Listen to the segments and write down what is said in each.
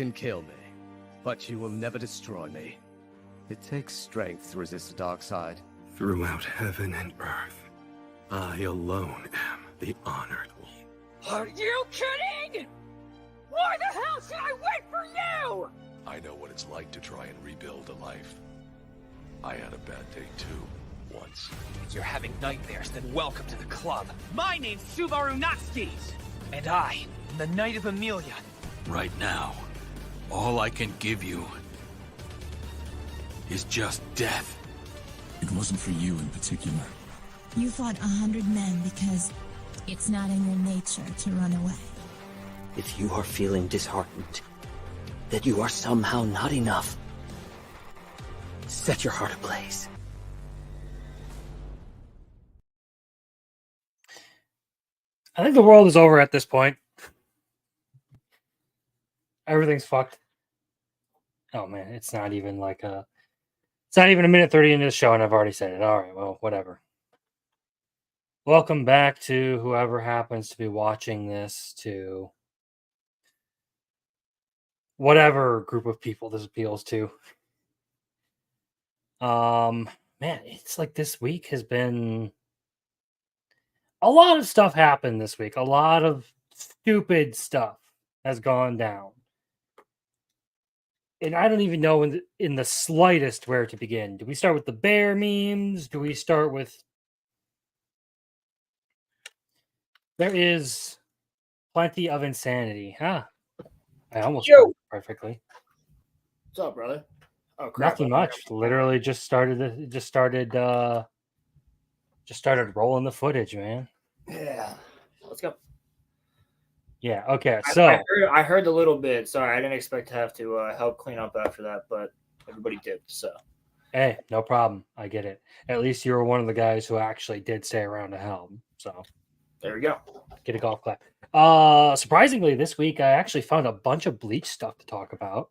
can kill me, but you will never destroy me. It takes strength to resist the dark side. Throughout heaven and earth, I alone am the honored one. Are you kidding? Why the hell should I wait for you? I know what it's like to try and rebuild a life. I had a bad day too, once. If you're having nightmares, then welcome to the club. My name's Subaru Natsuki, and I am the Knight of Amelia. Right now, all I can give you is just death. It wasn't for you in particular. You fought 100 men because it's not in your nature to run away. If you are feeling disheartened, that you are somehow not enough, set your heart ablaze. I think the world is over at this point. Everything's fucked. Oh man, it's not even a minute 30 into the show and I've already said it. All right, well, whatever. Welcome back to whoever happens to be watching this, to whatever group of people this appeals to. Man, it's like this week has been a lot of stuff happened this week. A lot of stupid stuff has gone down. And I don't even know in the slightest where to begin. Do we start with the bear memes? Do we start with... There is plenty of insanity. I almost got it perfectly. What's up, brother? Oh, crap. Nothing much. Literally just started rolling the footage, man. Yeah. Let's go. Yeah, okay. So I heard a little bit. Sorry, I didn't expect to have to help clean up after that, but everybody did. So, hey, no problem. I get it. At least you were one of the guys who actually did stay around to help. So there we go. Get a golf clap. Surprisingly, this week I actually found a bunch of Bleach stuff to talk about.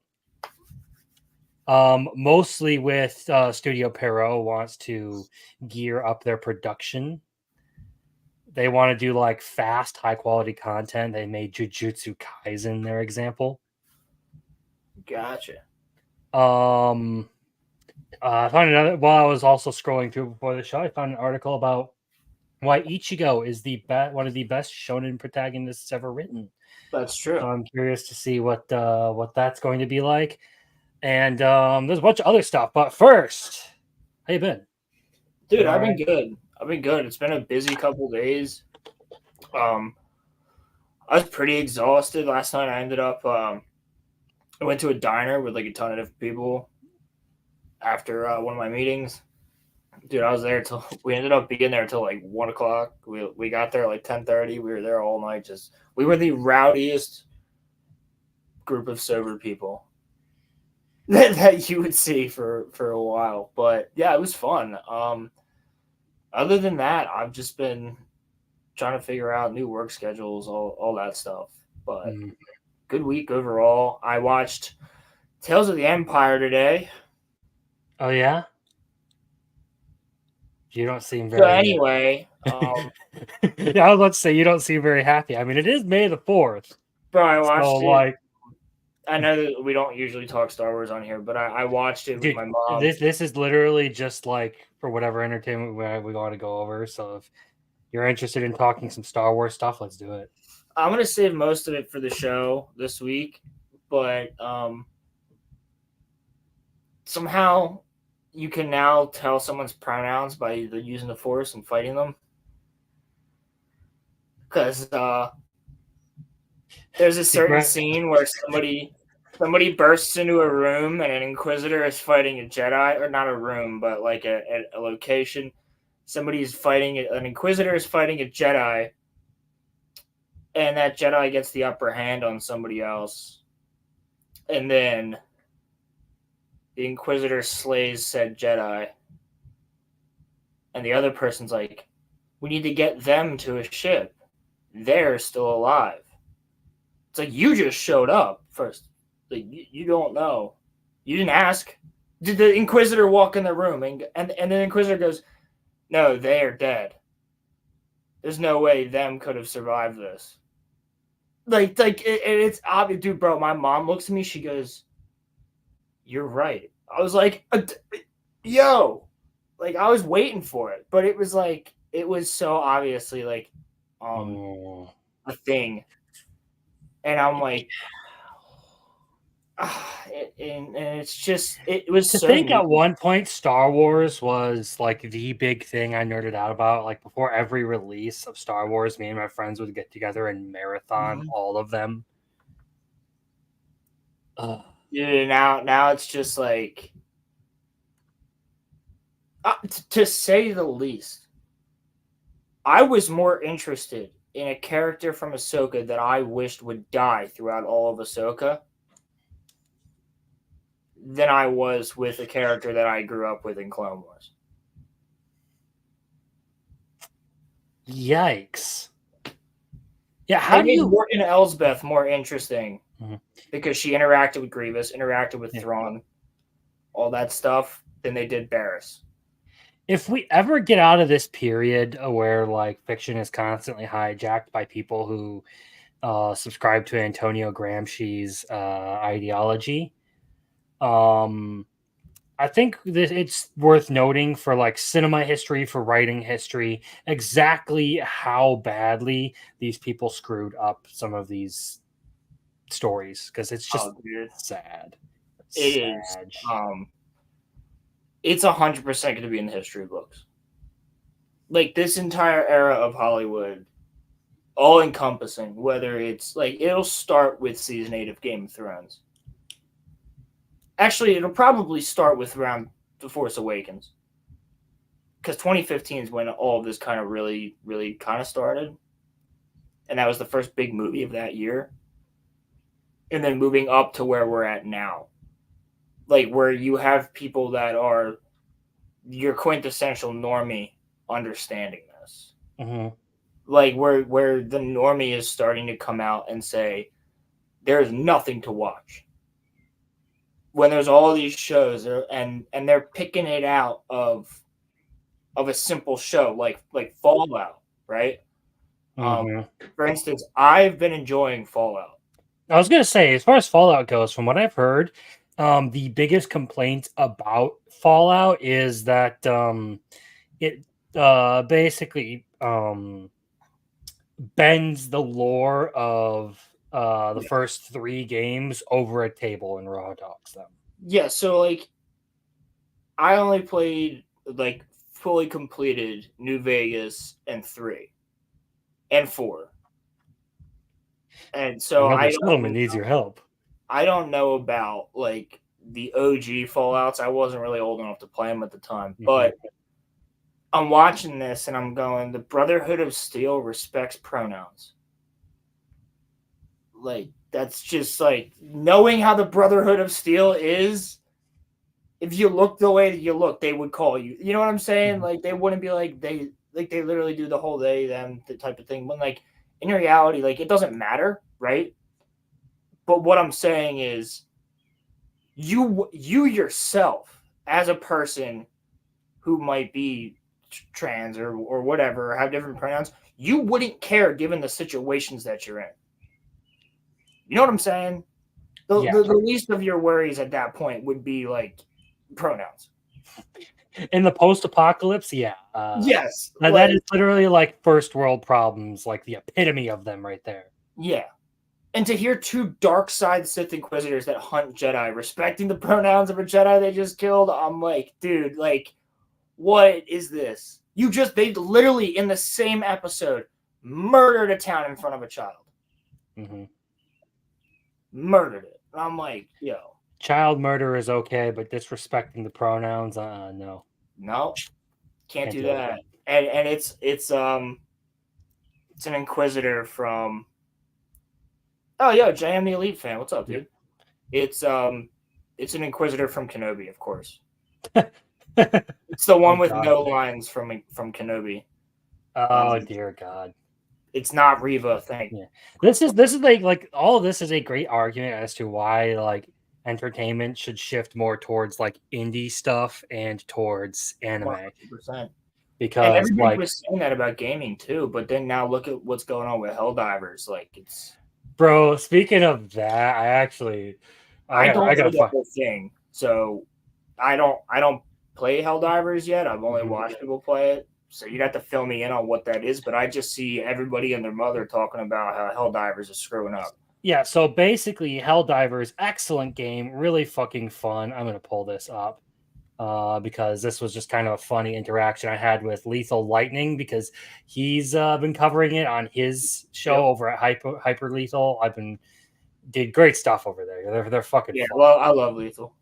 Mostly with Studio Pierrot wants to gear up their production. They want to do like fast, high quality content. They made Jujutsu Kaisen their example. Gotcha. I found another while I was also scrolling through before the show. I found an article about why Ichigo is one of the best shonen protagonists ever written. That's true. So I'm curious to see what that's going to be like. And there's a bunch of other stuff. But first, how you been? Dude, I've been good. It's been a busy couple days. I was pretty exhausted last night. I ended up I went to a diner with like a ton of different people after one of my meetings. Dude, I was there till we ended up being there till like 1 o'clock. We got there like 10:30. We were there all night. We were the rowdiest group of sober people that you would see for a while. But yeah, it was fun. Other than that, I've just been trying to figure out new work schedules, all that stuff. But good week overall. I watched Tales of the Empire today. Oh, yeah? You don't seem very... So anyway... yeah, I was about to say, you don't seem very happy. I mean, it is May the 4th. Bro, I watched it. I know that we don't usually talk Star Wars on here, but I watched it with my mom. This is literally just like for whatever entertainment we want to go over. So if you're interested in talking some Star Wars stuff, let's do it. I'm going to save most of it for the show this week, but somehow you can now tell someone's pronouns by using the Force and fighting them. Because there's a certain scene where somebody bursts into a room and an Inquisitor is fighting a Jedi, or not a room, but like a location. An Inquisitor is fighting a Jedi, and that Jedi gets the upper hand on somebody else. And then the Inquisitor slays said Jedi. And the other person's like, we need to get them to a ship. They're still alive. It's like, you just showed up first. Like, you don't know. You didn't ask. Did the Inquisitor walk in the room? And the Inquisitor goes, no, they are dead. There's no way them could have survived this. it's obvious, dude, bro. My mom looks at me. She goes, "You're right." I was like, "Yo," like I was waiting for it, but it was so obviously like a thing, and I'm like, and it's just it was To so think neat. at one point Star Wars was like the big thing I nerded out about. Like before every release of Star Wars, me and my friends would get together and marathon all of them. Yeah, now it's just like to say the least. I was more interested in a character from Ahsoka that I wished would die throughout all of Ahsoka than I was with a character that I grew up with in Clone Wars. Yikes. Yeah, how I do made you Morgan Elsbeth more interesting because she interacted with Grievous, interacted with Thrawn, all that stuff, than they did Barriss. If we ever get out of this period where like fiction is constantly hijacked by people who subscribe to Antonio Gramsci's ideology, I think that it's worth noting for like cinema history, for writing history, exactly how badly these people screwed up some of these stories, because it's just sad. It is. It's 100% going to be in the history books. Like this entire era of Hollywood, all encompassing, whether it's like it'll start with season 8 of Game of Thrones. Actually, it'll probably start with around The Force Awakens. Because 2015 is when all of this kind of really, really kind of started. And that was the first big movie of that year. And then moving up to where we're at now. Like where you have people that are your quintessential normie understanding this. Like where the normie is starting to come out and say, there's nothing to watch. When there's all these shows and they're picking it out of a simple show like Fallout, right? For instance, I've been enjoying Fallout. I was going to say, as far as Fallout goes, from what I've heard, the biggest complaint about Fallout is that it basically bends the lore of the first 3 games over a table and raw dogs them. Yeah, so like I only played like fully completed New Vegas and 3 and 4. And so Another settlement needs your help. I don't know about like the OG Fallouts. I wasn't really old enough to play them at the time, but I'm watching this and I'm going, the Brotherhood of Steel respects pronouns. Like, that's just like knowing how the Brotherhood of Steel is. If you look the way that you look, they would call you. You know what I'm saying? Like, they wouldn't be like they literally do the whole they, them, the type of thing. But like in reality, like it doesn't matter, right? But what I'm saying is you yourself as a person who might be trans or whatever, or have different pronouns, you wouldn't care given the situations that you're in. You know what I'm saying? The least of your worries at that point would be like pronouns. In the post-apocalypse, yes. Now, that is literally like first world problems, like the epitome of them right there. Yeah. And to hear 2 dark side Sith Inquisitors that hunt Jedi respecting the pronouns of a Jedi they just killed, I'm like, dude, like, what is this? They literally in the same episode murdered a town in front of a child. Murdered it. I'm like, yo. Child murder is okay, but disrespecting the pronouns, no. No. Can't do that. And it's an Inquisitor from Oh, yo, JM the Elite fan. What's up, dude? It's an Inquisitor from Kenobi, of course. It's the one with no lines from Kenobi. Oh dear God! It's not Reva. Thank you. This is like all of this is a great argument as to why like entertainment should shift more towards like indie stuff and towards anime. 100%. Because and everybody was saying that about gaming too, but then now look at what's going on with Helldivers. Like Bro, speaking of that, I don't know gotta the whole thing, so I don't play Helldivers yet. I've only watched people play it, so you'd have to fill me in on what that is. But I just see everybody and their mother talking about how Helldivers is screwing up. Yeah, so basically, Helldivers, excellent game, really fucking fun. I'm gonna pull this up because this was just kind of a funny interaction I had with Lethal Lightning because he's been covering it on his show over at Hyper Lethal. Did great stuff over there. They're fucking fun. Well, I love Lethal.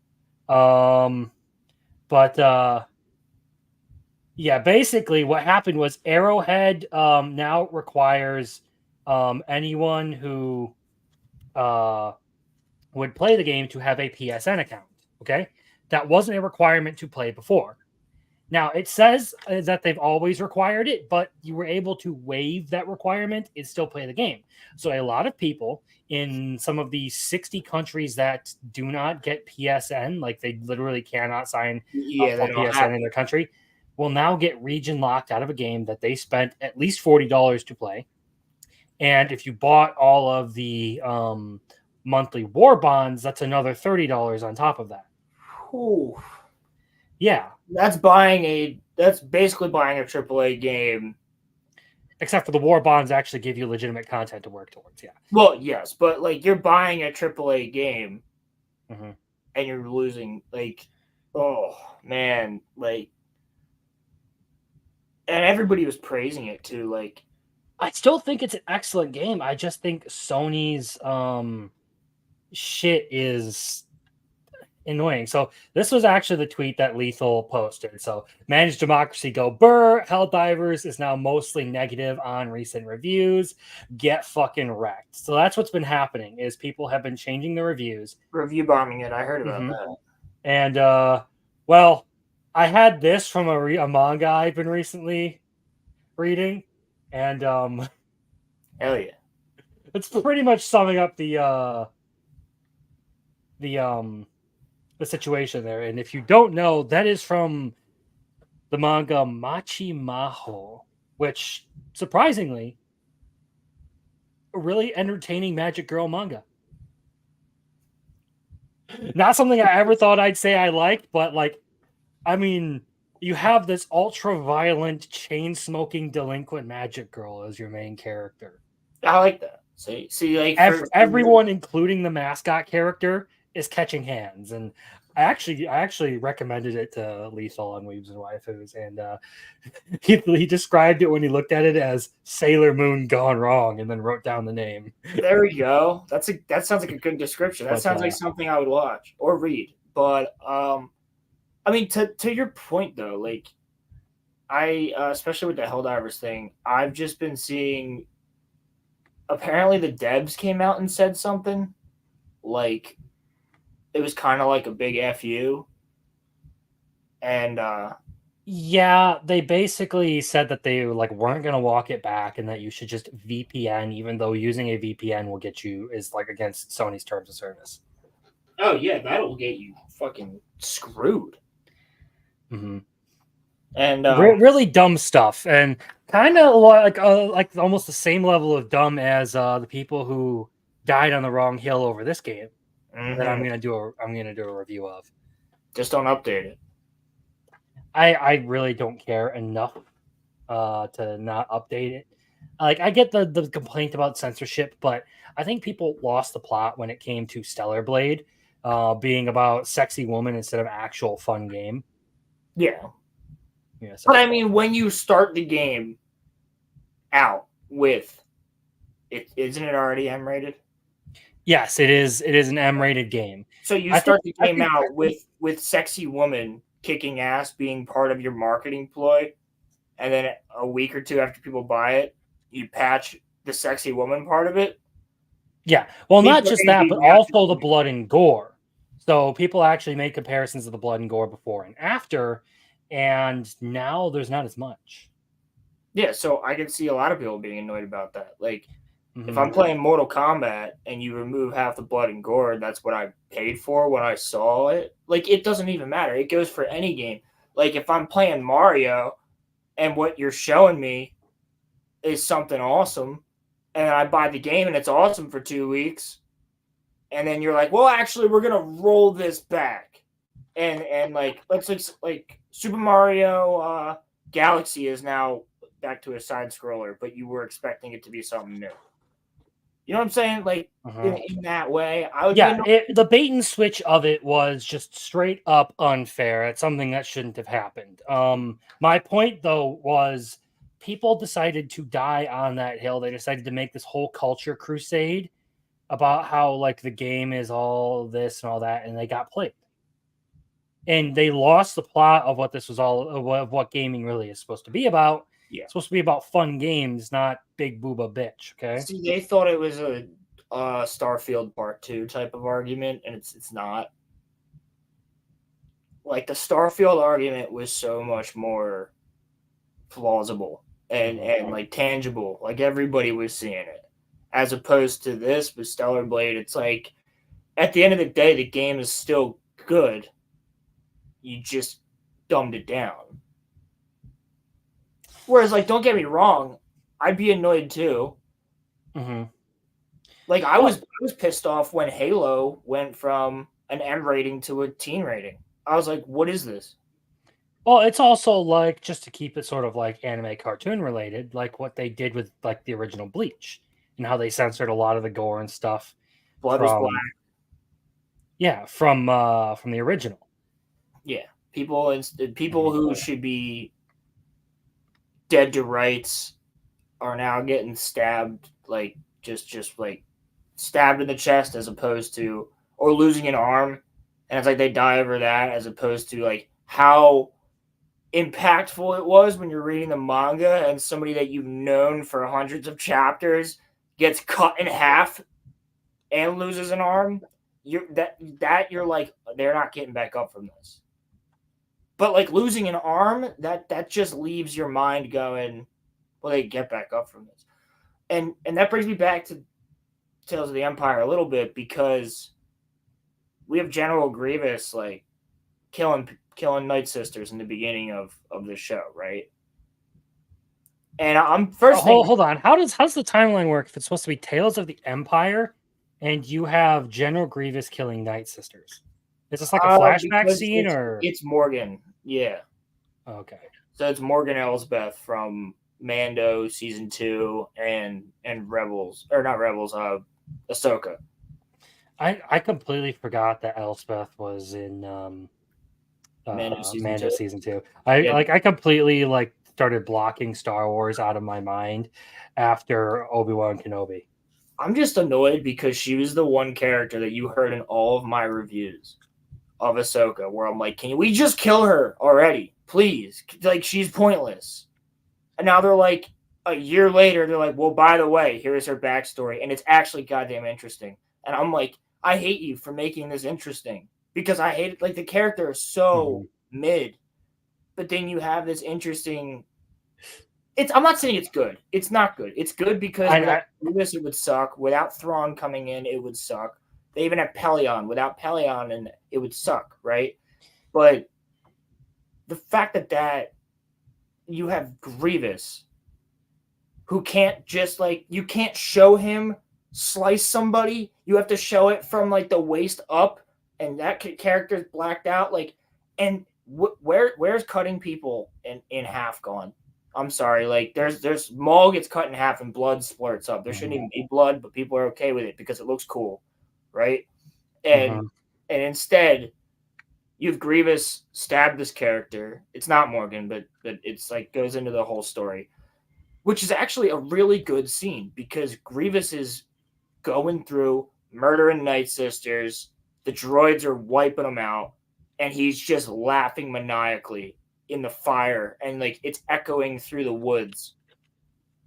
Yeah, basically what happened was Arrowhead now requires anyone who would play the game to have a PSN account. Okay, that wasn't a requirement to play before. Now it says that they've always required it, but you were able to waive that requirement and still play the game. So a lot of people in some of the 60 countries that do not get PSN, like they literally cannot sign up for PSN in their country, will now get region locked out of a game that they spent at least $40 to play. And if you bought all of the monthly war bonds, that's another $30 on top of that. Ooh. Yeah. That's basically buying a AAA game. Except for the war bonds actually give you legitimate content to work towards, yeah. Well, yes, but like you're buying a AAA game and you're losing, like, oh man, like, and everybody was praising it too. Like, I still think it's an excellent game. I just think Sony's shit is annoying. So this was actually the tweet that Lethal posted. So Managed Democracy go burr. Helldivers is now mostly negative on recent reviews. Get fucking wrecked. So that's what's been happening is people have been changing the reviews. Review bombing it. I heard about that. And well, I had this from a manga I've been recently reading. And hell yeah. It's pretty much summing up the situation there. And if you don't know, that is from the manga Machi Maho, which surprisingly, a really entertaining magic girl manga. Not something I ever thought I'd say I liked, but like, I mean, you have this ultra violent, chain smoking delinquent magic girl as your main character. I like that. See, like everyone, including the mascot character, is catching hands, and I actually recommended it to Lethal on Weebs and Waifus, and he described it when he looked at it as Sailor Moon gone wrong, and then wrote down the name. There we go. That sounds like a good description. That sounds like something I would watch or read. But I mean, to your point though, like I especially with the Helldivers thing, I've just been seeing. Apparently, the devs came out and said something like it was kind of like a big FU. And yeah, they basically said that they weren't going to walk it back and that you should just VPN, even though using a VPN will get you is against Sony's terms of service. Oh yeah, that'll get you fucking screwed. Mm-hmm. And really dumb stuff, and kind of like almost the same level of dumb as the people who died on the wrong hill over this game. That I'm gonna do a review of. Just don't update it. I really don't care enough to not update it. Like I get the complaint about censorship, but I think people lost the plot when it came to Stellar Blade being about sexy woman instead of actual fun game. Yeah. Yeah, so but I mean, when you start the game out with it, isn't it already M-rated? Yes, it is. It is an M-rated game. So you start the game out with sexy woman kicking ass being part of your marketing ploy, and then a week or two after people buy it, you patch the sexy woman part of it. Yeah, well, not just that, but also the blood and gore. So people actually make comparisons of the blood and gore before and after. And now there's not as much. Yeah, so I can see a lot of people being annoyed about that. Like, if I'm playing Mortal Kombat and you remove half the blood and gore, that's what I paid for when I saw it. Like, it doesn't even matter. It goes for any game. Like, if I'm playing Mario and what you're showing me is something awesome, and I buy the game and it's awesome for 2 weeks, and then you're like, well, actually, we're gonna roll this back, and like like Super Mario Galaxy is now back to a side scroller, but you were expecting it to be something new. You know what I'm saying? Like in that way, I would. Yeah, the bait and switch of it was just straight up unfair. It's something that shouldn't have happened. My point though was people decided to die on that hill. They decided to make this whole culture crusade about how like the game is all this and all that, and they got played. And they lost the plot of what this was all of what gaming really is supposed to be about. Yeah. It's supposed to be about fun games, not big booba bitch. Okay. See, they thought it was a Starfield Part 2 type of argument, and it's not. Like the Starfield argument was so much more plausible and like tangible. Like everybody was seeing it. As opposed to this with Stellar Blade, it's like at the end of the day, the game is still good. You just dumbed it down. Whereas, like, don't get me wrong, I'd be annoyed too. Mm-hmm. Like, I was pissed off when Halo went from an M rating to a teen rating. I was like, what is this? Well, it's also like, just to keep it sort of like anime cartoon related, like what they did with like the original Bleach and how they censored a lot of the gore and stuff. Blood was black. Yeah, from the original. Yeah, people who should be dead to rights are now getting stabbed, like just like stabbed in the chest, as opposed to, or losing an arm, and it's like they die over that, as opposed to like how impactful it was when you're reading the manga and somebody that you've known for hundreds of chapters gets cut in half and loses an arm. You're like, they're not getting back up from this. But like losing an arm, that just leaves your mind going, well, they get back up from this. And that brings me back to Tales of the Empire a little bit, because we have General Grievous like killing Night Sisters in the beginning of the show, right? And I'm first hold on. How does the timeline work if it's supposed to be Tales of the Empire and you have General Grievous killing Night Sisters? Is this like a flashback scene, or it's Morgan? Yeah. Okay. So it's Morgan Elsbeth from Mando season 2 and Rebels, or not Rebels, Ahsoka. I completely forgot that Elspeth was in Mando season 2. I completely like started blocking Star Wars out of my mind after Obi-Wan Kenobi. I'm just annoyed because she was the one character that you heard in all of my reviews of Ahsoka, where I'm like, can we just kill her already, please? Like, she's pointless. And now they're like, a year later, they're like, well, by the way, here's her backstory, and it's actually goddamn interesting. And I'm like, I hate you for making this interesting, because I hate it. Like, the character is so mid, but then you have this interesting. I'm not saying it's good. It's not good. It's good because without Grievous, it would suck. Without Thrawn coming in, it would suck. They even have Pelion. Without Pelion, and it would suck, right? But the fact that you have Grievous, who can't just like, you can't show him slice somebody. You have to show it from like the waist up, and that character's blacked out. Like, and where's cutting people in half gone? I'm sorry. Like, there's Maul gets cut in half and blood splurts up. There shouldn't even be blood, but people are okay with it because it looks cool, right? And instead, you've Grievous stabbed this character. It's not Morgan, but it's like goes into the whole story, which is actually a really good scene, because Grievous is going through murdering Night Sisters. The droids are wiping them out, and he's just laughing maniacally in the fire, and like it's echoing through the woods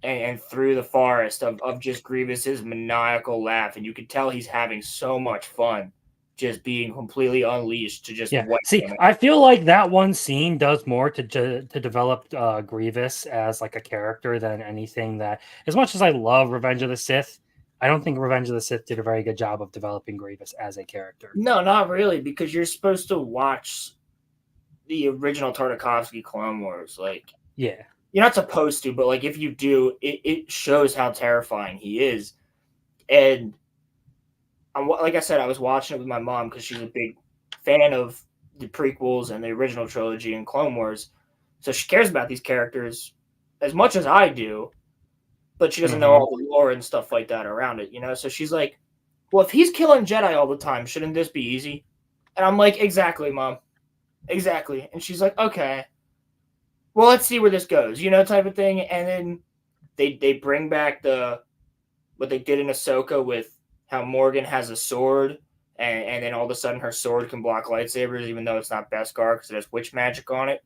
and through the forest of just Grievous's maniacal laugh, and you can tell he's having so much fun just being completely unleashed to just see, I feel like that one scene does more to develop Grievous as like a character than anything. That, as much as I love Revenge of the Sith, I don't think Revenge of the Sith did a very good job of developing Grievous as a character. No, not really, because you're supposed to watch the original Tartakovsky Clone Wars. Like, yeah, you're not supposed to, but like if you do, it shows how terrifying he is. And like I said, I was watching it with my mom because she's a big fan of the prequels and the original trilogy and Clone Wars. So she cares about these characters as much as I do, but she doesn't know all the lore and stuff like that around it, you know? So she's like, well, if he's killing Jedi all the time, shouldn't this be easy? And I'm like, exactly, Mom. Exactly. And she's like, okay. Well, let's see where this goes, you know, type of thing. And then they bring back what they did in Ahsoka with how Morgan has a sword, and then all of a sudden her sword can block lightsabers, even though it's not Beskar because it has witch magic on it.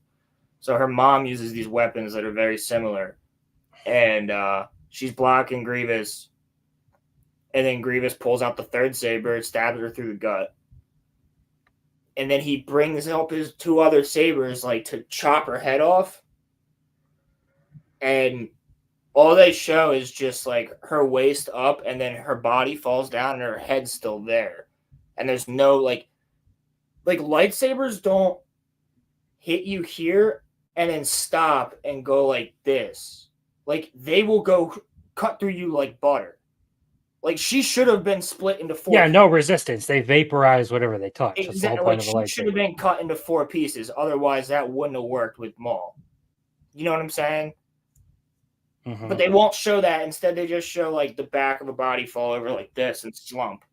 So her mom uses these weapons that are very similar. And she's blocking Grievous. And then Grievous pulls out the third saber, stabs her through the gut. And then he brings up his two other sabers, like, to chop her head off. And all they show is just, like, her waist up, and then her body falls down, and her head's still there. And there's no, like lightsabers don't hit you here and then stop and go like this. Like, they will go cut through you like butter. Like, she should have been split into four. Yeah, no resistance. They vaporize whatever they touch. Exactly. That's the whole point of a lightsaber. She should have been cut into 4 pieces. Otherwise, that wouldn't have worked with Maul. You know what I'm saying? Mm-hmm. But they won't show that. Instead, they just show, like, the back of a body fall over like this and slump.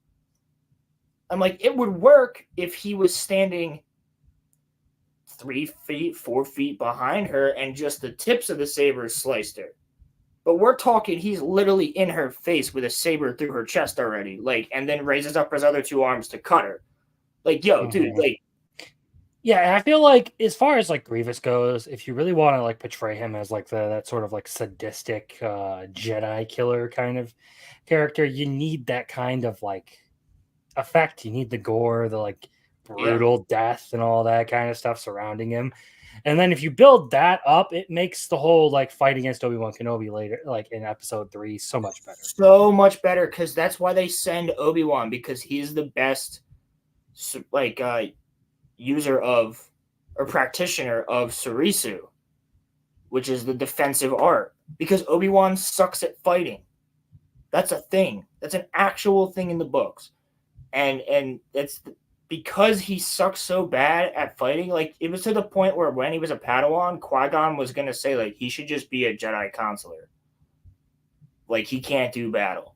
I'm like, it would work if he was standing 3 feet, 4 feet behind her and just the tips of the saber sliced her. But we're talking, he's literally in her face with a saber through her chest already, like, and then raises up his other 2 arms to cut her. Like, yo, dude, like. Yeah, and I feel like as far as like Grievous goes, if you really want to like portray him as like that sort of like sadistic Jedi killer kind of character, you need that kind of like effect. You need the gore, the like brutal death and all that kind of stuff surrounding him. And then if you build that up, it makes the whole like fight against Obi-Wan Kenobi later, like in episode 3, so much better. So much better, because that's why they send Obi-Wan, because he's the best like user of or practitioner of Surisu, which is the defensive art. Because Obi-Wan sucks at fighting. That's a thing. That's an actual thing in the books. And it's because he sucks so bad at fighting, like, it was to the point where when he was a Padawan, Qui-Gon was going to say, like, he should just be a Jedi Consular. Like, he can't do battle.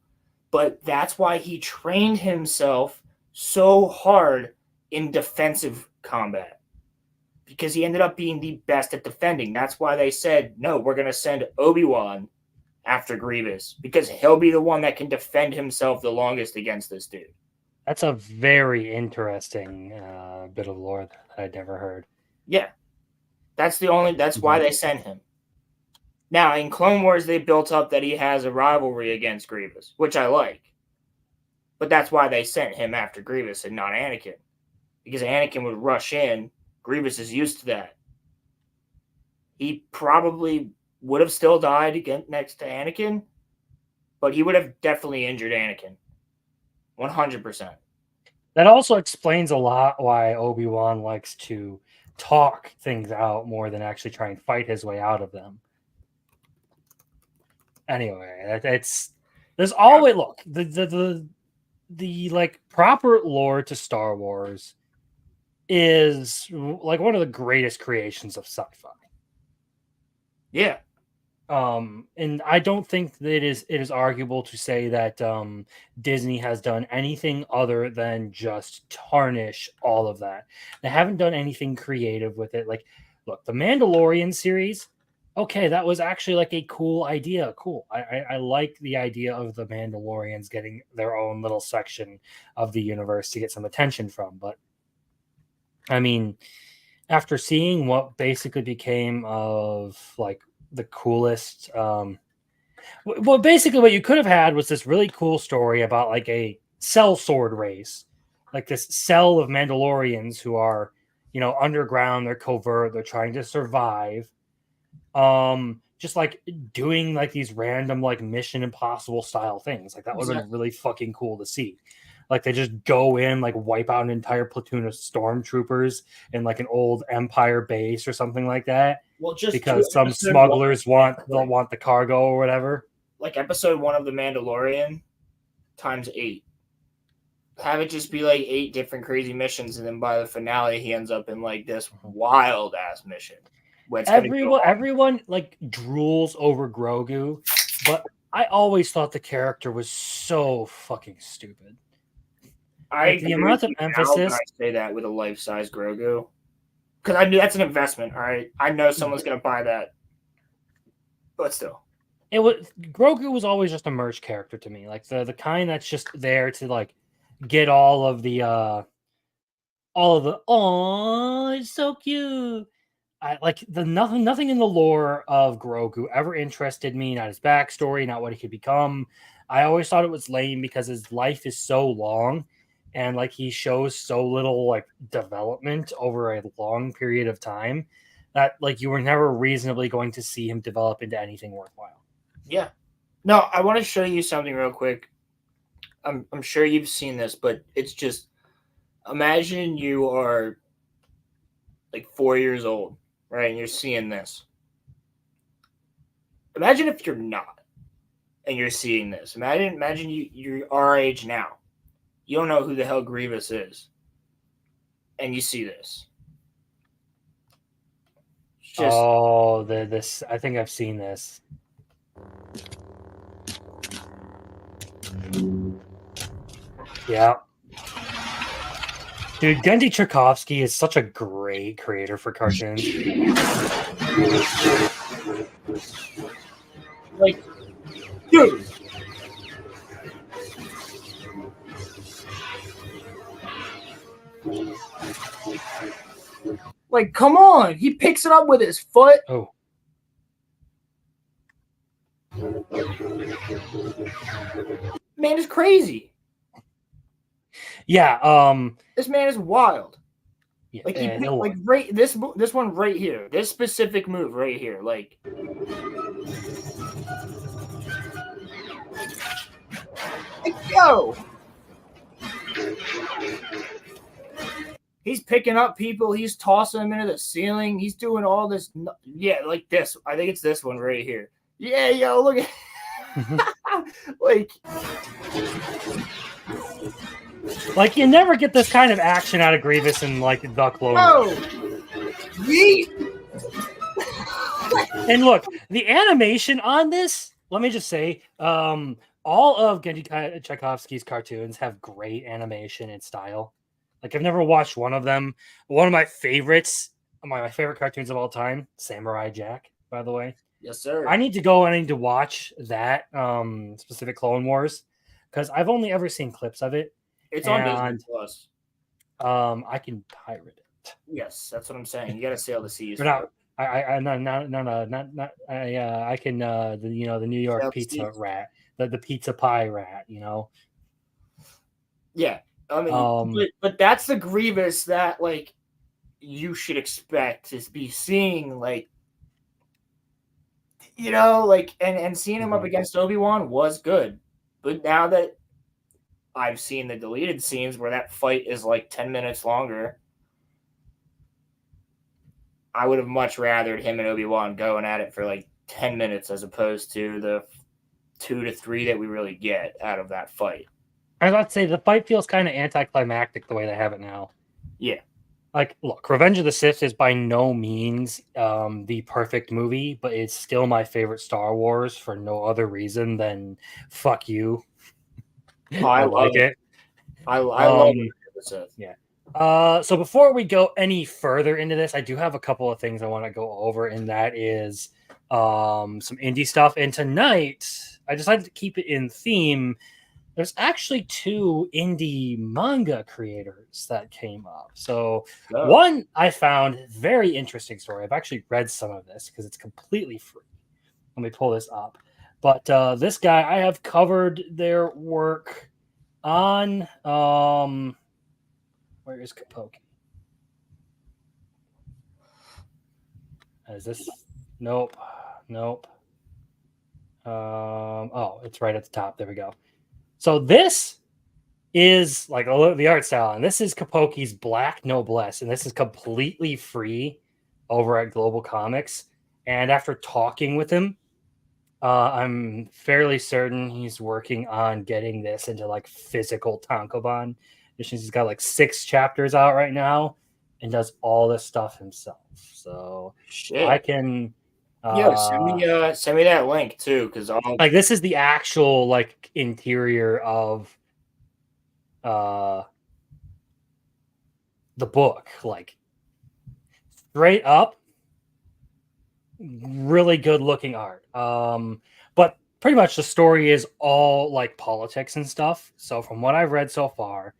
But that's why he trained himself so hard in defensive combat. Because he ended up being the best at defending. That's why they said, no, we're going to send Obi-Wan after Grievous. Because he'll be the one that can defend himself the longest against this dude. That's a very interesting bit of lore that I'd never heard. Yeah. That's why they sent him. Now, in Clone Wars, they built up that he has a rivalry against Grievous, which I like. But that's why they sent him after Grievous and not Anakin. Because Anakin would rush in. Grievous is used to that. He probably would have still died again next to Anakin, but he would have definitely injured Anakin. 100%. That also explains a lot why Obi-Wan likes to talk things out more than actually try and fight his way out of them. Anyway, there's always look the like proper lore to Star Wars is like one of the greatest creations of sci-fi. Yeah. And I don't think that it is arguable to say that Disney has done anything other than just tarnish all of that. They haven't done anything creative with it. Like, look, the Mandalorian series, okay, that was actually like a cool idea. Cool. I like the idea of the Mandalorians getting their own little section of the universe to get some attention from. But I mean, after seeing what basically became of like the coolest well, basically what you could have had was this really cool story about like a cell sword race, like this cell of Mandalorians who are, you know, underground, they're covert, they're trying to survive, just like doing like these random like Mission Impossible style things. Like that would have been really fucking cool to see. Like they just go in, like wipe out an entire platoon of stormtroopers in like an old Empire base or something like that. Well, just because some episode smugglers one, want the cargo or whatever. like episode 1 of The Mandalorian times 8. Have it just be like 8 different crazy missions, and then by the finale, he ends up in like this wild ass mission. Everyone like drools over Grogu, but I always thought the character was so fucking stupid. The amount of emphasis. I say that with a life-size Grogu, because I knew that's an investment. All right, I know someone's gonna buy that, but still, Grogu was always just a merch character to me, like the kind that's just there to like get all of the oh, it's so cute. I like nothing in the lore of Grogu ever interested me, not his backstory, not what he could become. I always thought it was lame because his life is so long and like he shows so little like development over a long period of time that like you were never reasonably going to see him develop into anything worthwhile. Yeah. No, I want to show you something real quick. I'm sure you've seen this, but it's just imagine you are like 4 years old, right? And you're seeing this. Imagine if you're not and you're seeing this. Imagine you're our age now. You don't know who the hell Grievous is. And you see this. This I think I've seen this. Yeah. Dude, Genndy Tartakovsky is such a great creator for cartoons. Like, dude. Like, come on. He picks it up with his foot. Oh. Man is crazy. Yeah, this man is wild. Yeah, like he picked, like right this one right here, this specific move right here, like yo. He's picking up people, he's tossing them into the ceiling, he's doing all this like this. I think it's this one right here. Yeah, yo, look at like you never get this kind of action out of Grievous in like the Clone Wars. And look, the animation on this, let me just say, all of Genndy Tartakovsky's cartoons have great animation and style. Like I've never watched one of them. One of my favorites, my favorite cartoons of all time, Samurai Jack, by the way. Yes, sir. I need to watch that specific Clone Wars because I've only ever seen clips of it. It's on Disney Plus. I can pirate it. Yes, that's what I'm saying. You got to sail the seas. I can the New York pizza rat, the pizza pie rat, you know. Yeah, I mean, but that's the Grievous that like you should expect to be seeing, like, you know, like and seeing him up against Obi-Wan was good, but now that I've seen the deleted scenes where that fight is like 10 minutes longer, I would have much rathered him and Obi-Wan going at it for like 10 minutes as opposed to the 2 to 3 that we really get out of that fight. I was about to say the fight feels kind of anticlimactic the way they have it now. Yeah. Like, look, Revenge of the Sith is by no means the perfect movie, but it's still my favorite Star Wars for no other reason than fuck you. I like it. I love Revenge of the Sith. Yeah. So before we go any further into this, I do have a couple of things I want to go over, and that is some indie stuff. And tonight, I decided to keep it in theme. There's actually 2 indie manga creators that came up. So one I found very interesting story. I've actually read some of this because it's completely free. Let me pull this up. But this guy, I have covered their work on where is Kapoki? Is this? Nope. Oh, it's right at the top. There we go. So this is like the art style, and this is Kapoki's Black Noblesse, and this is completely free over at Global Comics. And after talking with him, I'm fairly certain he's working on getting this into like physical tankobon. He's got like 6 chapters out right now and does all this stuff himself. So Shit. I can send me that link too, because I'll like this is the actual like interior of the book, like straight up really good looking art. But pretty much the story is all like politics and stuff. So from what I've read so far,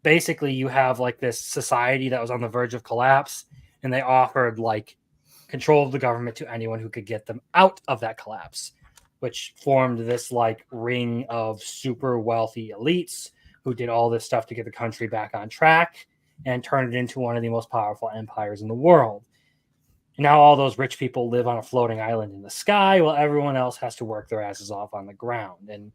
basically you have like this society that was on the verge of collapse, and they offered like control of the government to anyone who could get them out of that collapse, which formed this like ring of super wealthy elites who did all this stuff to get the country back on track and turn it into one of the most powerful empires in the world. And now all those rich people live on a floating island in the sky while everyone else has to work their asses off on the ground. And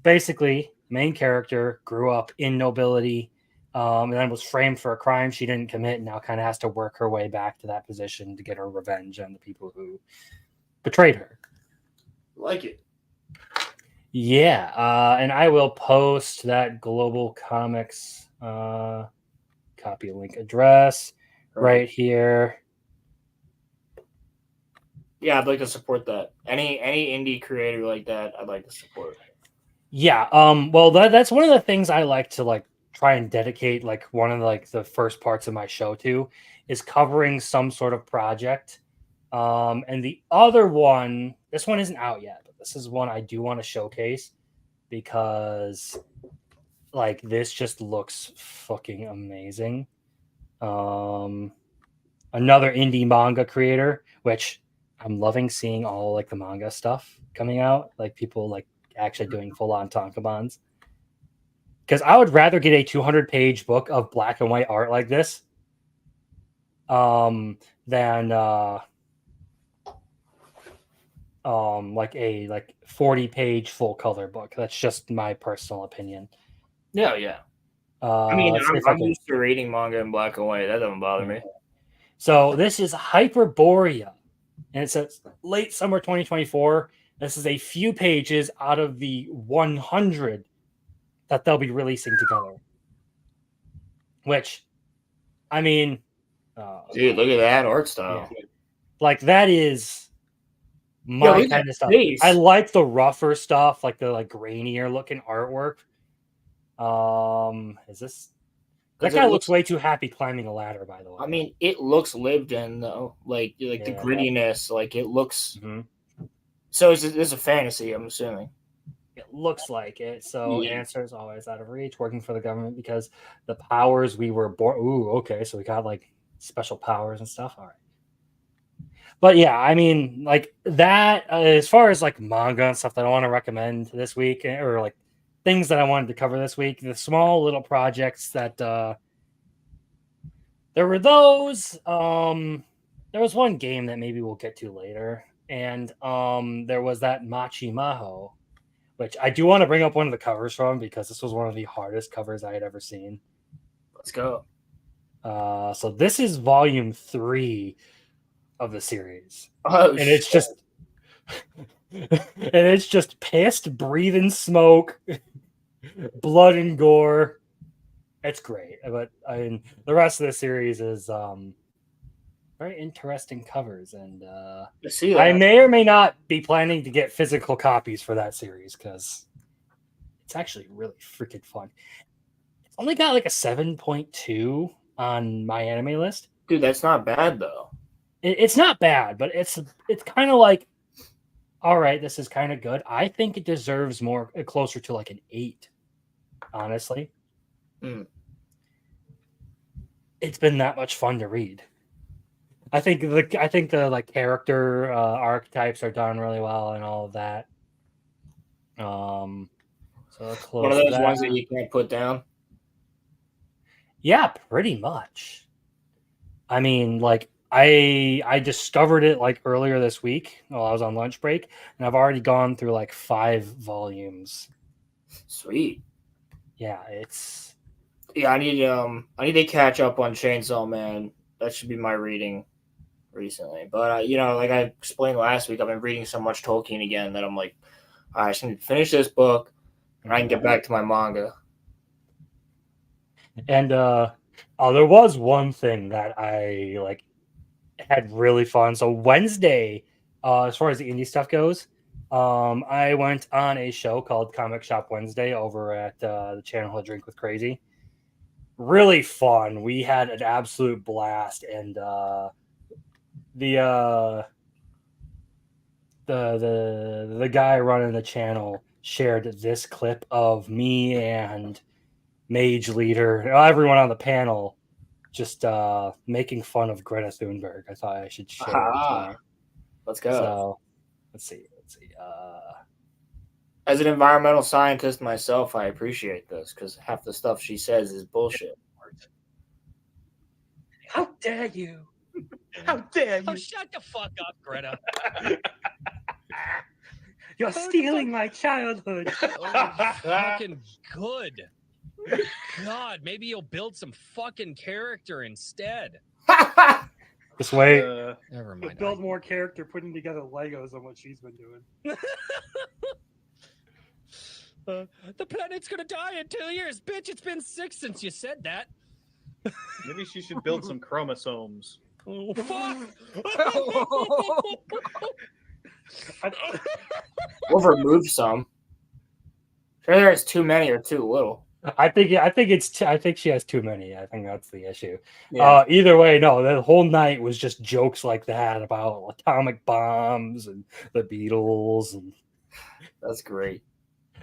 basically, the main character grew up in nobility, and then was framed for a crime she didn't commit, and now kind of has to work her way back to that position to get her revenge on the people who betrayed her. like it. Yeah, and I will post that Global Comics copy link address right here. Yeah, I'd like to support that. Any indie creator like that, I'd like to support. Yeah, well that's one of the things I like to like try and dedicate like one of like the first parts of my show to is covering some sort of project. And the other one, this one isn't out yet, but this is one I do want to showcase because like this just looks fucking amazing. Another indie manga creator, which I'm loving seeing all like the manga stuff coming out, like people like actually doing full on tankobons. Because I would rather get a 200-page book of black and white art like this than like a like 40-page full color book. That's just my personal opinion. Yeah. I mean, I'm used to reading manga in black and white. That doesn't bother me. So this is Hyperborea, and it says late summer 2024. This is a few pages out of the 100 that they'll be releasing together. Which, I mean, dude, look at that art style. Yeah. Like that is my kind of stuff. Face. I like the rougher stuff, like the like grainier looking artwork. Is this? That guy looks way too happy climbing a ladder, by the way. I mean, it looks lived in though, like the grittiness. Like it looks. Mm-hmm. So it's a fantasy, I'm assuming. It looks like it. So answer is always out of reach. Working for the government because the powers we were born. Ooh, okay. So we got like special powers and stuff. All right. But yeah, I mean, like that. As far as like manga and stuff that I want to recommend this week, or like things that I wanted to cover this week, the small little projects that there were those. There was one game that maybe we'll get to later, and there was that Machi Maho, which I do want to bring up one of the covers from because this was one of the hardest covers I had ever seen. Let's go. So this is volume 3 of the series. Oh, and it's just pissed, breathing smoke, blood and gore. It's great. But I mean, the rest of the series is very interesting covers, and I may or may not be planning to get physical copies for that series because it's actually really freaking fun. It's only got like a 7.2 on my anime list. Dude, that's not bad though. It's not bad, but it's kind of like, all right, this is kind of good. I think it deserves more, closer to like an 8, honestly. It's been that much fun to read. I think the like character archetypes are done really well and all of that. So one of those ones that you can't put down. Yeah, pretty much. I mean, like I discovered it like earlier this week while I was on lunch break, and I've already gone through like 5 volumes. Sweet. Yeah, it's. Yeah, I need to catch up on Chainsaw Man. that should be my reading recently. But like I explained last week, I've been reading so much Tolkien again that I'm like, all right, I just need to finish this book, and I can get back to my manga. And there was one thing that I like had really fun. So Wednesday, as far as the indie stuff goes, I went on a show called Comic Shop Wednesday over at the channel A Drink with Crazy. Really fun. We had an absolute blast, and the guy running the channel shared this clip of me and Mage Leader, everyone on the panel, just making fun of Greta Thunberg. I thought I should share it. Let's go. So let's see. As an environmental scientist myself, I appreciate this because half the stuff she says is bullshit. How dare you? How dare you? Oh, shut the fuck up, Greta. You're stealing my childhood. Oh, fucking good. God, maybe you'll build some fucking character instead. This way, Never mind. build more character putting together Legos than what she's been doing. The planet's gonna die in 2 years, bitch. It's been 6 since you said that. Maybe she should build some chromosomes. Oh, fuck! We'll remove some. Sure, there's too many or too little. I think she has too many. I think that's the issue. Yeah. Either way, no. The whole night was just jokes like that about atomic bombs and the Beatles, and that's great.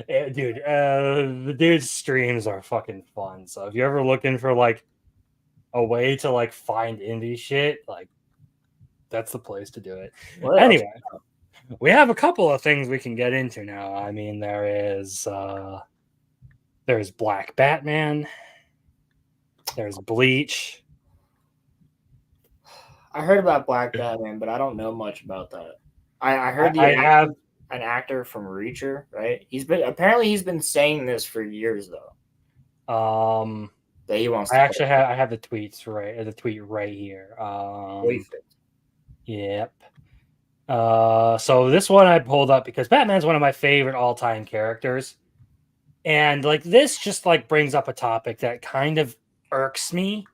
Dude, the dude's streams are fucking fun. So if you're ever looking for like a way to like find indie shit, like that's the place to do it. What anyway, we have a couple of things we can get into now. I mean, there's Black Batman, there's Bleach. I heard about Black Batman, but I don't know much about that. I heard have an actor from Reacher, right? He's been saying this for years though. That he wants. I have the tweets right. The tweet right here. Yep. So this one I pulled up because Batman's one of my favorite all-time characters, and like this just like brings up a topic that kind of irks me.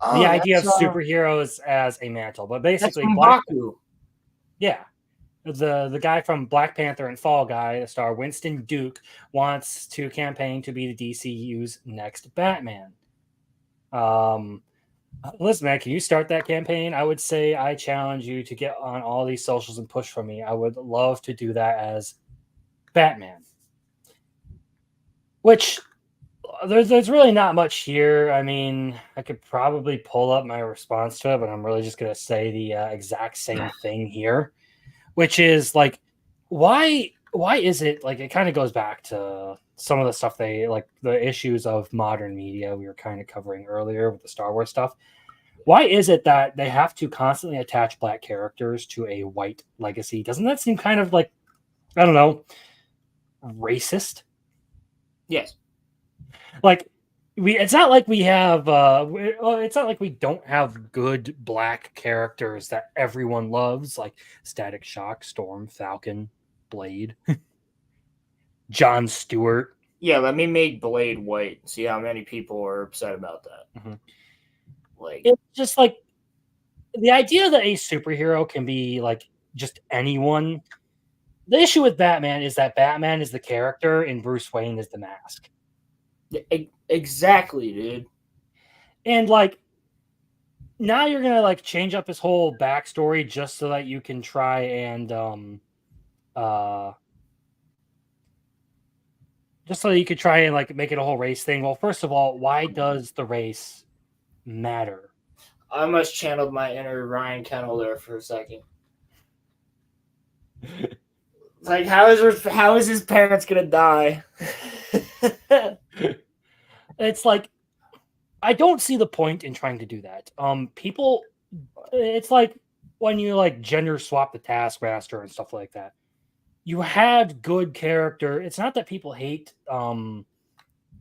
The idea of superheroes as a mantle, but basically, the guy from Black Panther and Fall Guy, the star Winston Duke, wants to campaign to be the DCU's next Batman. Listen, man, can you start that campaign? I would say I challenge you to get on all these socials and push for me. I would love to do that as Batman. Which there's really not much here. I mean, I could probably pull up my response to it, but I'm really just going to say the exact same thing here, which is like, why is it like, it kind of goes back to some of the stuff they like, the issues of modern media we were kind of covering earlier with the Star Wars stuff. Why is it that they have to constantly attach black characters to a white legacy? Doesn't that seem kind of like, I don't know, racist? Yes. Like it's not like we have it's not like we don't have good black characters that everyone loves, like Static Shock, Storm, Falcon, Blade, John Stewart. Yeah, let me make Blade white. See how many people are upset about that. Mm-hmm. Like, it's just like the idea that a superhero can be like just anyone. The issue with Batman is that Batman is the character and Bruce Wayne is the mask. Exactly, dude. And like now you're gonna like change up his whole backstory just so that you can try and just so that you could try and like make it a whole race thing. Well, first of all, why does the race matter? I almost channeled my inner Ryan Kennel there for a second. It's like, how is his parents gonna die? It's like, I don't see the point in trying to do that. People, it's like when you like gender swap the Taskmaster and stuff like that. You had good character. It's not that people hate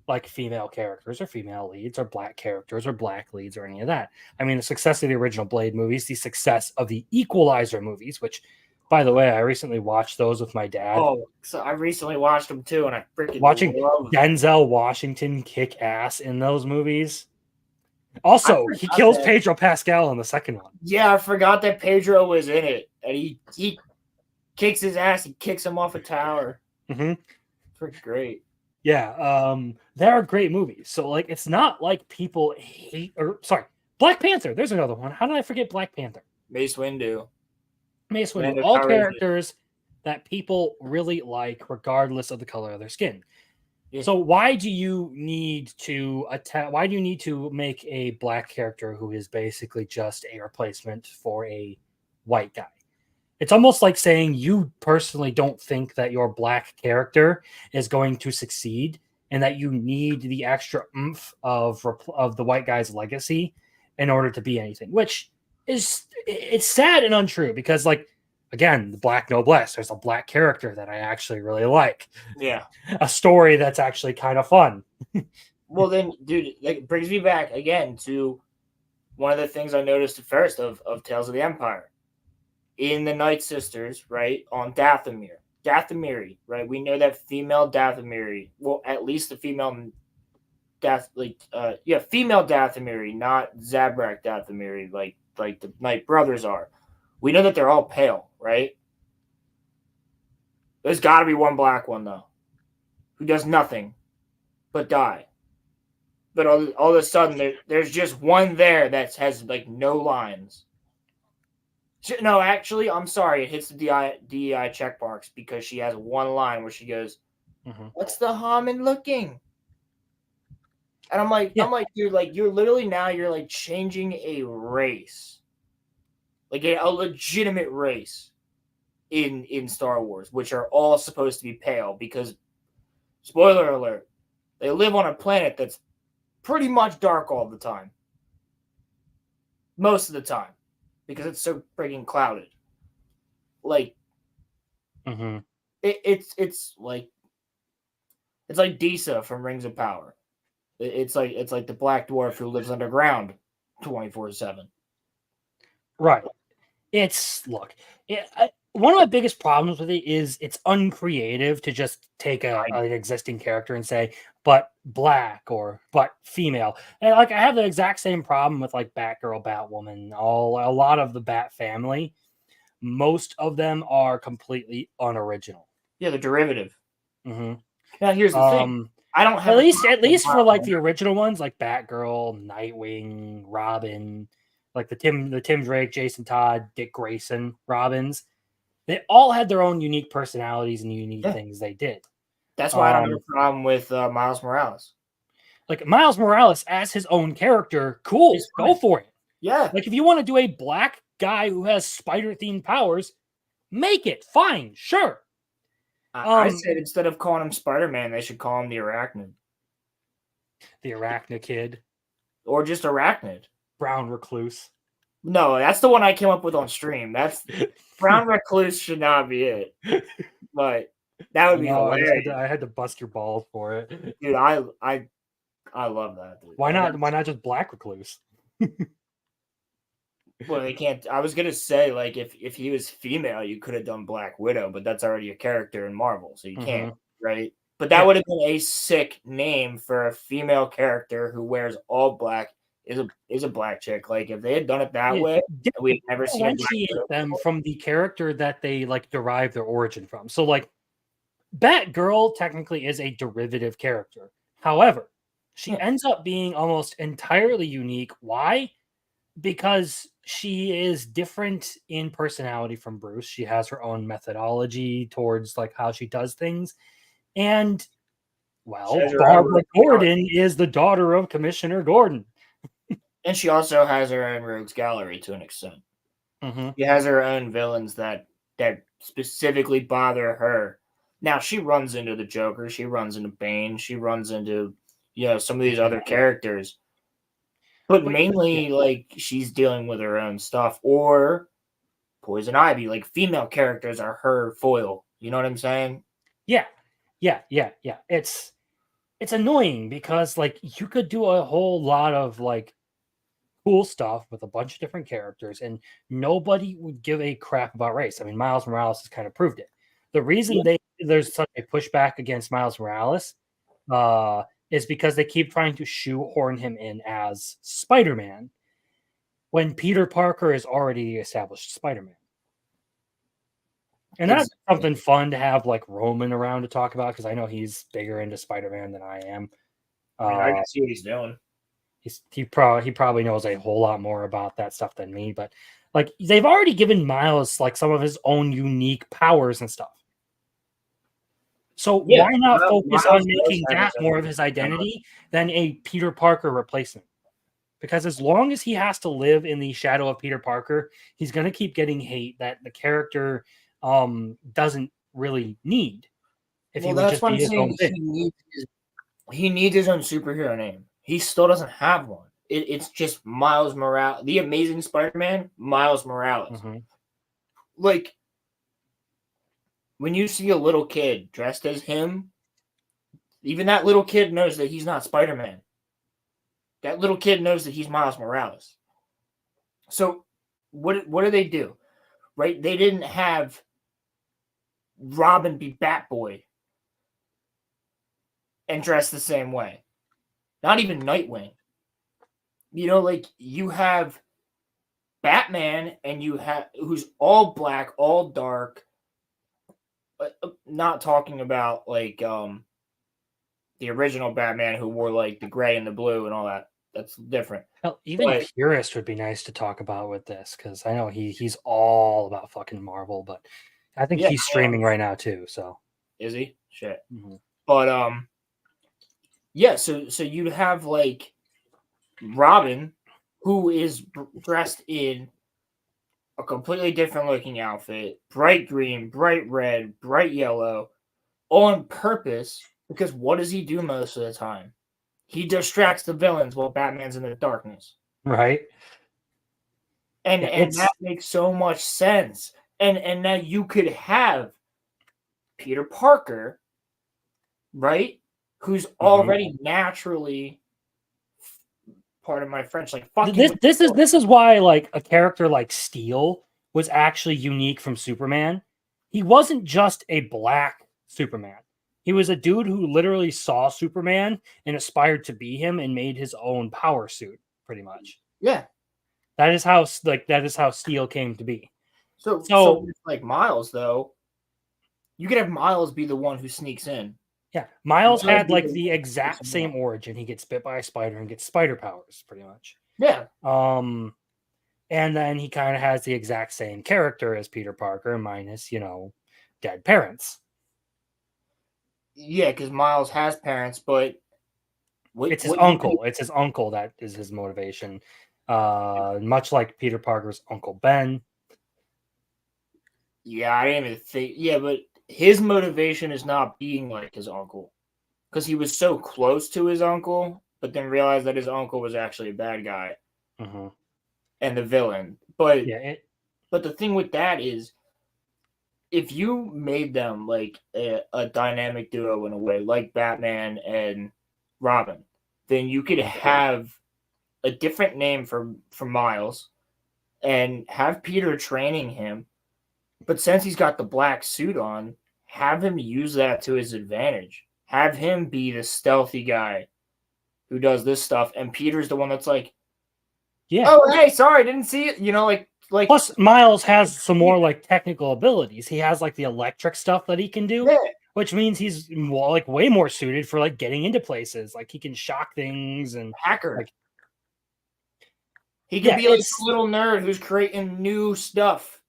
like female characters or female leads or black characters or black leads or any of that. I mean, the success of the original Blade movies, the success of the Equalizer movies, which, by the way, I recently watched those with my dad. Oh, so I recently watched them too, and I freaking Watching love Denzel Washington kick ass in those movies. Also, he kills Pedro Pascal in the second one. Yeah, I forgot that Pedro was in it, and he kicks his ass. He kicks him off a tower. Mm-hmm. Pretty great. Yeah, they're great movies. So like, it's not like people hate Black Panther. There's another one. How did I forget Black Panther? Mace Windu. Mace Windu. All characters that people really like, regardless of the color of their skin. Yeah. So why do you need to Why do you need to make a black character who is basically just a replacement for a white guy? It's almost like saying you personally don't think that your black character is going to succeed and that you need the extra oomph of the white guy's legacy in order to be anything, which is, it's sad and untrue because, like, again, the black noblesse, there's a black character that I actually really like. Yeah. A story that's actually kind of fun. Well, then, dude, it brings me back again to one of the things I noticed at first of Tales of the Empire. In the Night Sisters, right, on Dathomiri, right, we know that female Dathomiri, well, at least the female female Dathomiri, not Zabrak Dathomiri, like the Night Brothers are. We know that they're all pale, right? There's got to be one black one, though, who does nothing but die. But all of a sudden, there's just one there that has, like, no lines. No, actually, I'm sorry. It hits the DEI check marks because she has one line where she goes, "What's the Haman looking?" And I'm like, dude, like, you're literally now you're like changing a race, like a legitimate race in Star Wars, which are all supposed to be pale because, spoiler alert, they live on a planet that's pretty much dark all the time, most of the time. Because it's so freaking clouded, like it's like Disa from Rings of Power. It's like the Black Dwarf who lives underground 24/7. Right. One of my biggest problems with it is it's uncreative to just take an existing character and say, but black or but female. And like, I have the exact same problem with like Batgirl, Batwoman, a lot of the Bat family. Most of them are completely unoriginal. Yeah, they're derivative. Mm-hmm. Now here's the thing. I don't have at least for like the original ones, like Batgirl, Nightwing, Robin, like the Tim Drake, Jason Todd, Dick Grayson Robins. They all had their own unique personalities and unique things they did. That's why I don't have a problem with Miles Morales. Like, Miles Morales as his own character, cool, go for it. Yeah. Like, if you want to do a black guy who has spider-themed powers, make it. Fine, sure. I said instead of calling him Spider-Man, they should call him the Arachnid. The Arachnid Kid. Or just Arachnid. Brown Recluse. No, that's the one I came up with on stream. That's Brown Recluse should not be it. But that would be hilarious. I had to bust your balls for it. Dude, I love that. Dude. Why not just Black Recluse? Well, they can't. I was gonna say, like, if he was female, you could have done Black Widow, but that's already a character in Marvel, so you can't, right? But that would have been a sick name for a female character who wears all black. Is a black chick. Like, if they had done it that way, we'd never seen them from the character that they like derive their origin from. So, like, Batgirl technically is a derivative character. However, she ends up being almost entirely unique. Why? Because she is different in personality from Bruce. She has her own methodology towards like how she does things. And, well, Barbara Gordon is the daughter of Commissioner Gordon. And she also has her own rogues gallery to an extent. She has her own villains that specifically bother her. Now, she runs into the Joker. She runs into Bane. She runs into, some of these other characters. But mainly, like, she's dealing with her own stuff. Or Poison Ivy. Like, female characters are her foil. You know what I'm saying? Yeah. It's it's annoying because like you could do a whole lot of like cool stuff with a bunch of different characters, and nobody would give a crap about race. I mean, Miles Morales has kind of proved it. The reason there's such a pushback against Miles Morales is because they keep trying to shoehorn him in as Spider-Man when Peter Parker is already established Spider-Man. And that's something fun to have like Roman around to talk about, because I know he's bigger into Spider-Man than I am. I mean, I can see what he's doing. He probably knows a whole lot more about that stuff than me, but like they've already given Miles like some of his own unique powers and stuff. So why not focus on making that more of his identity than a Peter Parker replacement? Because as long as he has to live in the shadow of Peter Parker, he's going to keep getting hate that the character doesn't really need. If he would just be his own thing. He needs his own superhero name. He still doesn't have one. It's just Miles Morales, the Amazing Spider-Man, Miles Morales. Mm-hmm. Like, when you see a little kid dressed as him, even that little kid knows that he's not Spider-Man. That little kid knows that he's Miles Morales. So what do they do? Right? They didn't have Robin be Batboy and dress the same way. Not even Nightwing. You know, like you have Batman and you have who's all black, all dark. Not talking about like the original Batman who wore like the gray and the blue and all that. That's different. Hell, even Purist would be nice to talk about with this, because I know he's all about fucking Marvel, but I think he's streaming right now too. So is he? Shit. Mm-hmm. But yeah. So you'd have like Robin, who is dressed in a completely different looking outfit, bright green, bright red, bright yellow, on purpose. Because what does he do most of the time? He distracts the villains while Batman's in the darkness. Right. And that makes so much sense. And now you could have Peter Parker, right? Who's already naturally, pardon my French, like fucking. This is why like a character like Steel was actually unique from Superman. He wasn't just a black Superman. He was a dude who literally saw Superman and aspired to be him and made his own power suit, pretty much. Yeah. That is how Steel came to be. So like Miles, though, you could have Miles be the one who sneaks in. Yeah. Miles had like the exact same origin. He gets bit by a spider and gets spider powers, pretty much. Yeah. And then he kind of has the exact same character as Peter Parker, minus, dead parents. Yeah, because Miles has parents, but it's his uncle. It's his uncle that is his motivation. Much like Peter Parker's Uncle Ben. Yeah, I didn't even think. Yeah, but his motivation is not being like his uncle, because he was so close to his uncle, but then realized that his uncle was actually a bad guy and the villain. But but the thing with that is, if you made them like a dynamic duo in a way, like Batman and Robin, then you could have a different name for Miles and have Peter training him. But since he's got the black suit on, have him use that to his advantage. Have him be the stealthy guy who does this stuff, and Peter's the one that's like, oh, hey, sorry, didn't see it. Like plus Miles has some more like technical abilities. He has like the electric stuff that he can do, which means he's like way more suited for like getting into places. Like he can shock things and hacker. Like, he could be like a little nerd who's creating new stuff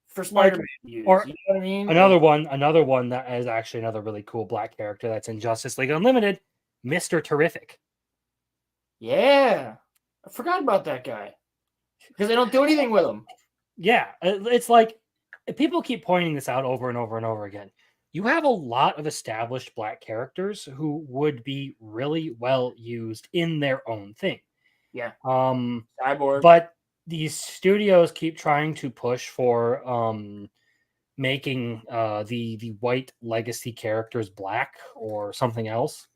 for Spider-Man use. Or you know what I mean? Another one that is actually another really cool black character that's in Justice League Unlimited, Mr. Terrific. Yeah, I forgot about that guy. Because they don't do anything with them. Yeah, it's like people keep pointing this out over and over and over again. You have a lot of established black characters who would be really well used in their own thing. Yeah. Cyborg. But these studios keep trying to push for making the white legacy characters black or something else.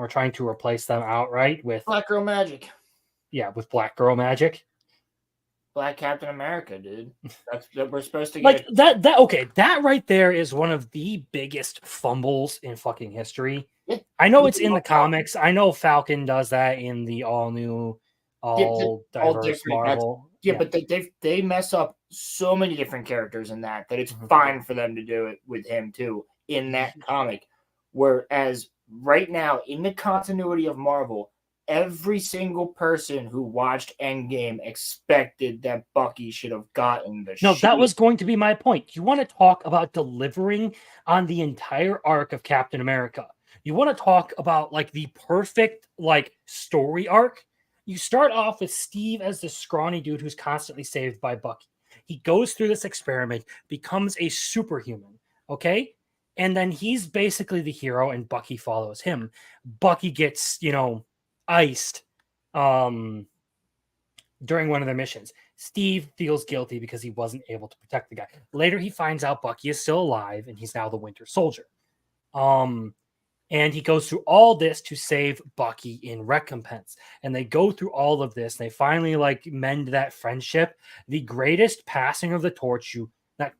or trying to replace them outright with Black Girl Magic. Yeah, with Black Girl Magic. Black Captain America, dude. That's that we're supposed to Like get. that right there is one of the biggest fumbles in fucking history. Yeah. I know it's in the comics. I know Falcon does that in the all new, all diverse different. Marvel. But they mess up so many different characters in that it's Mhm. fine for them to do it with him too in that comic. Whereas right now in the continuity of Marvel, every single person who watched Endgame expected that Bucky should have gotten the No, shield. that was going to be my point. You want to talk about delivering on the entire arc of Captain America. You want to talk about like the perfect like story arc. You start off with Steve as the scrawny dude who's constantly saved by Bucky. He goes through this experiment, becomes a superhuman, okay? And then he's basically the hero and Bucky follows him. Bucky gets, iced during one of their missions. Steve feels guilty because he wasn't able to protect the guy. Later, he finds out Bucky is still alive and he's now the Winter Soldier. And he goes through all this to save Bucky in recompense. And they go through all of this. And they finally like mend that friendship. The greatest passing of the torch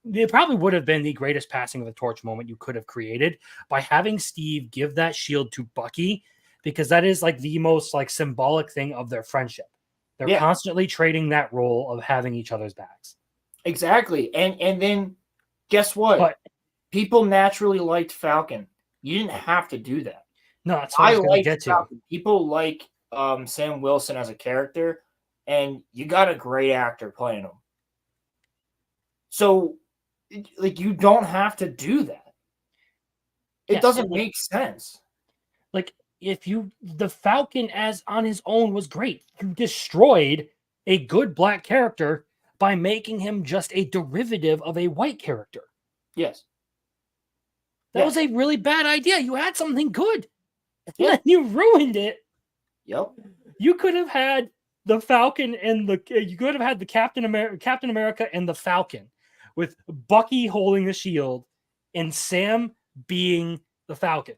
it probably would have been the greatest passing of the torch moment you could have created by having Steve give that shield to Bucky, because that is like the most like symbolic thing of their friendship. They're constantly trading that role of having each other's backs. Exactly. And then guess what? People naturally liked Falcon. You didn't have to do that. No, that's what I was going to get to. People like Sam Wilson as a character, and you got a great actor playing him. So, like, you don't have to do that. It doesn't make sense. Like, the Falcon as on his own was great. You destroyed a good black character by making him just a derivative of a white character. Yes. That was a really bad idea. You had something good. And then you ruined it. Yep. You could have had the Falcon and you could have had the Captain America and the Falcon with Bucky holding the shield and Sam being the Falcon.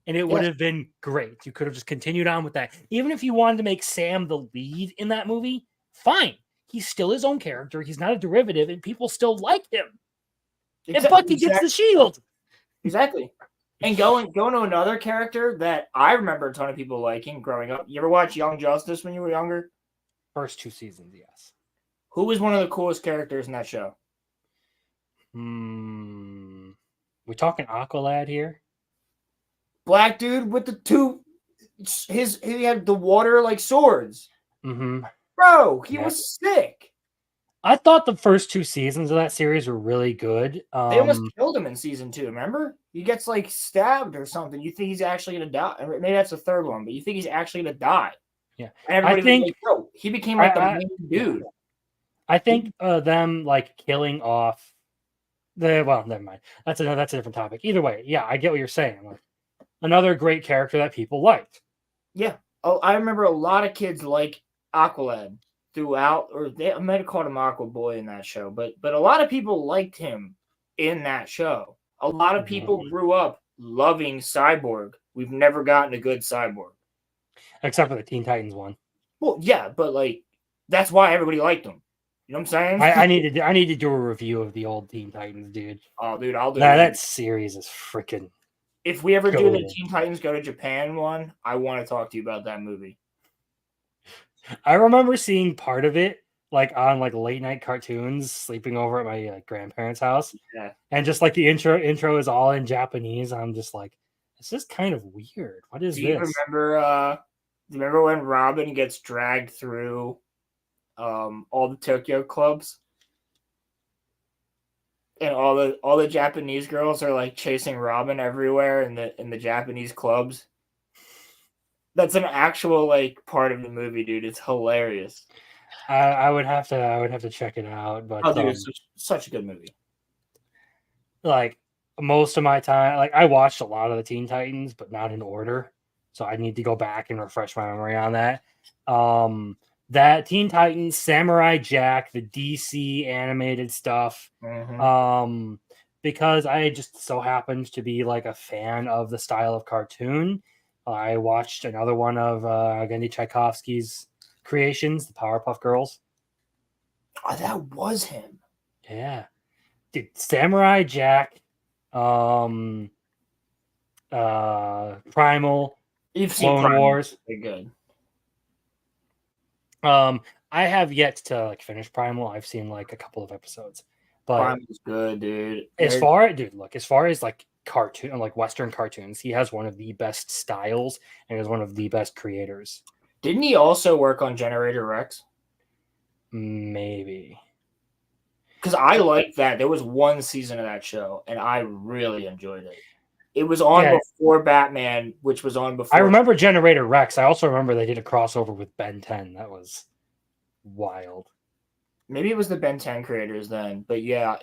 And it would have been great. You could have just continued on with that. Even if you wanted to make Sam the lead in that movie, fine. He's still his own character. He's not a derivative, and people still like him. And Bucky gets the shield. Exactly. And going to another character that I remember a ton of people liking growing up. You ever watch Young Justice when you were younger? First 2 seasons, yes. Who was one of the coolest characters in that show? We talking Aqualad here? Black dude with the two. He had the water like swords. Mm-hmm. Bro, he was sick. I thought the first 2 seasons of that series were really good. They almost killed him in season 2. Remember? He gets like stabbed or something. You think he's actually gonna die? Maybe that's the third one, but you think he's actually gonna die? Yeah, and everybody was like, "Bro, he became like the main dude." I think them like killing off well, never mind. That's a different topic. Either way, yeah, I get what you're saying. Like, another great character that people liked. Yeah. Oh, I remember a lot of kids like Aqualad throughout, or I might have called him Aqua Boy in that show, but a lot of people liked him in that show. A lot of people grew up loving Cyborg. We've never gotten a good Cyborg. Except for the Teen Titans one. Well, yeah, but like that's why everybody liked him. You know what I'm saying? I need to do a review of the old Teen Titans, dude. Oh, dude, I'll do it. That series is freaking. If we ever do the Teen Titans Go to Japan one, I want to talk to you about that movie. I remember seeing part of it like on like late night cartoons, sleeping over at my grandparents' house. Yeah. And just like the intro is all in Japanese. I'm just like, this is kind of weird. What is this? Do you remember when Robin gets dragged through all the Tokyo clubs? And all the Japanese girls are like chasing Robin everywhere in the Japanese clubs. That's an actual like part of the movie, dude. It's hilarious. I would have to check it out, but dude, it's such a good movie. Like most of my time, like I watched a lot of the Teen Titans, but not in order. So I need to go back and refresh my memory on that. That Teen Titans, Samurai Jack, the DC animated stuff. Because I just so happened to be like a fan of the style of cartoon. I watched another one of Genndy Tchaikovsky's creations, the Powerpuff Girls. Oh, that was him. Yeah. Dude, Samurai Jack, Primal, You've seen Clone Primal. Wars. Pretty good. I have yet to like finish Primal. I've seen like a couple of episodes. But Primal's good, dude. as far as like cartoon, like Western cartoons, he has one of the best styles and is one of the best creators. Didn't he also work on Generator Rex? Maybe. Because I liked that. There was one season of that show, and I really enjoyed it. It was on before Batman, which was on before. I remember Generator Rex. I also remember they did a crossover with Ben 10. That was wild. Maybe it was the Ben 10 creators then, but yeah,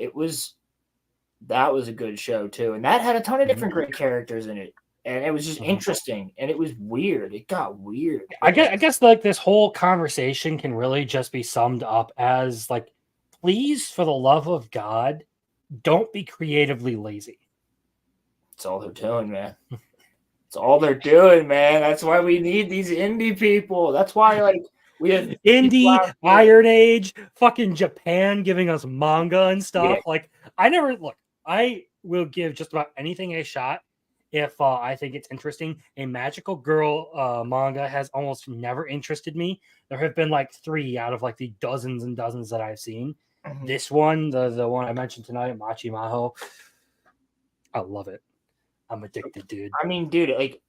that was a good show too, and that had a ton of different great characters in it, and it was just interesting, and it was weird. It got weird. I guess like this whole conversation can really just be summed up as like, please, for the love of God, don't be creatively lazy. That's all they're doing, man. That's all they're doing, man. That's why we need these indie people. That's why, like, we have indie, Iron Age, fucking Japan giving us manga and stuff. Yeah. Like, I will give just about anything a shot if I think it's interesting. A magical girl manga has almost never interested me. There have been like 3 out of like the dozens and dozens that I've seen. Mm-hmm. This one, the one I mentioned tonight, Machi Maho, I love it. I'm addicted, dude. I mean, dude, like,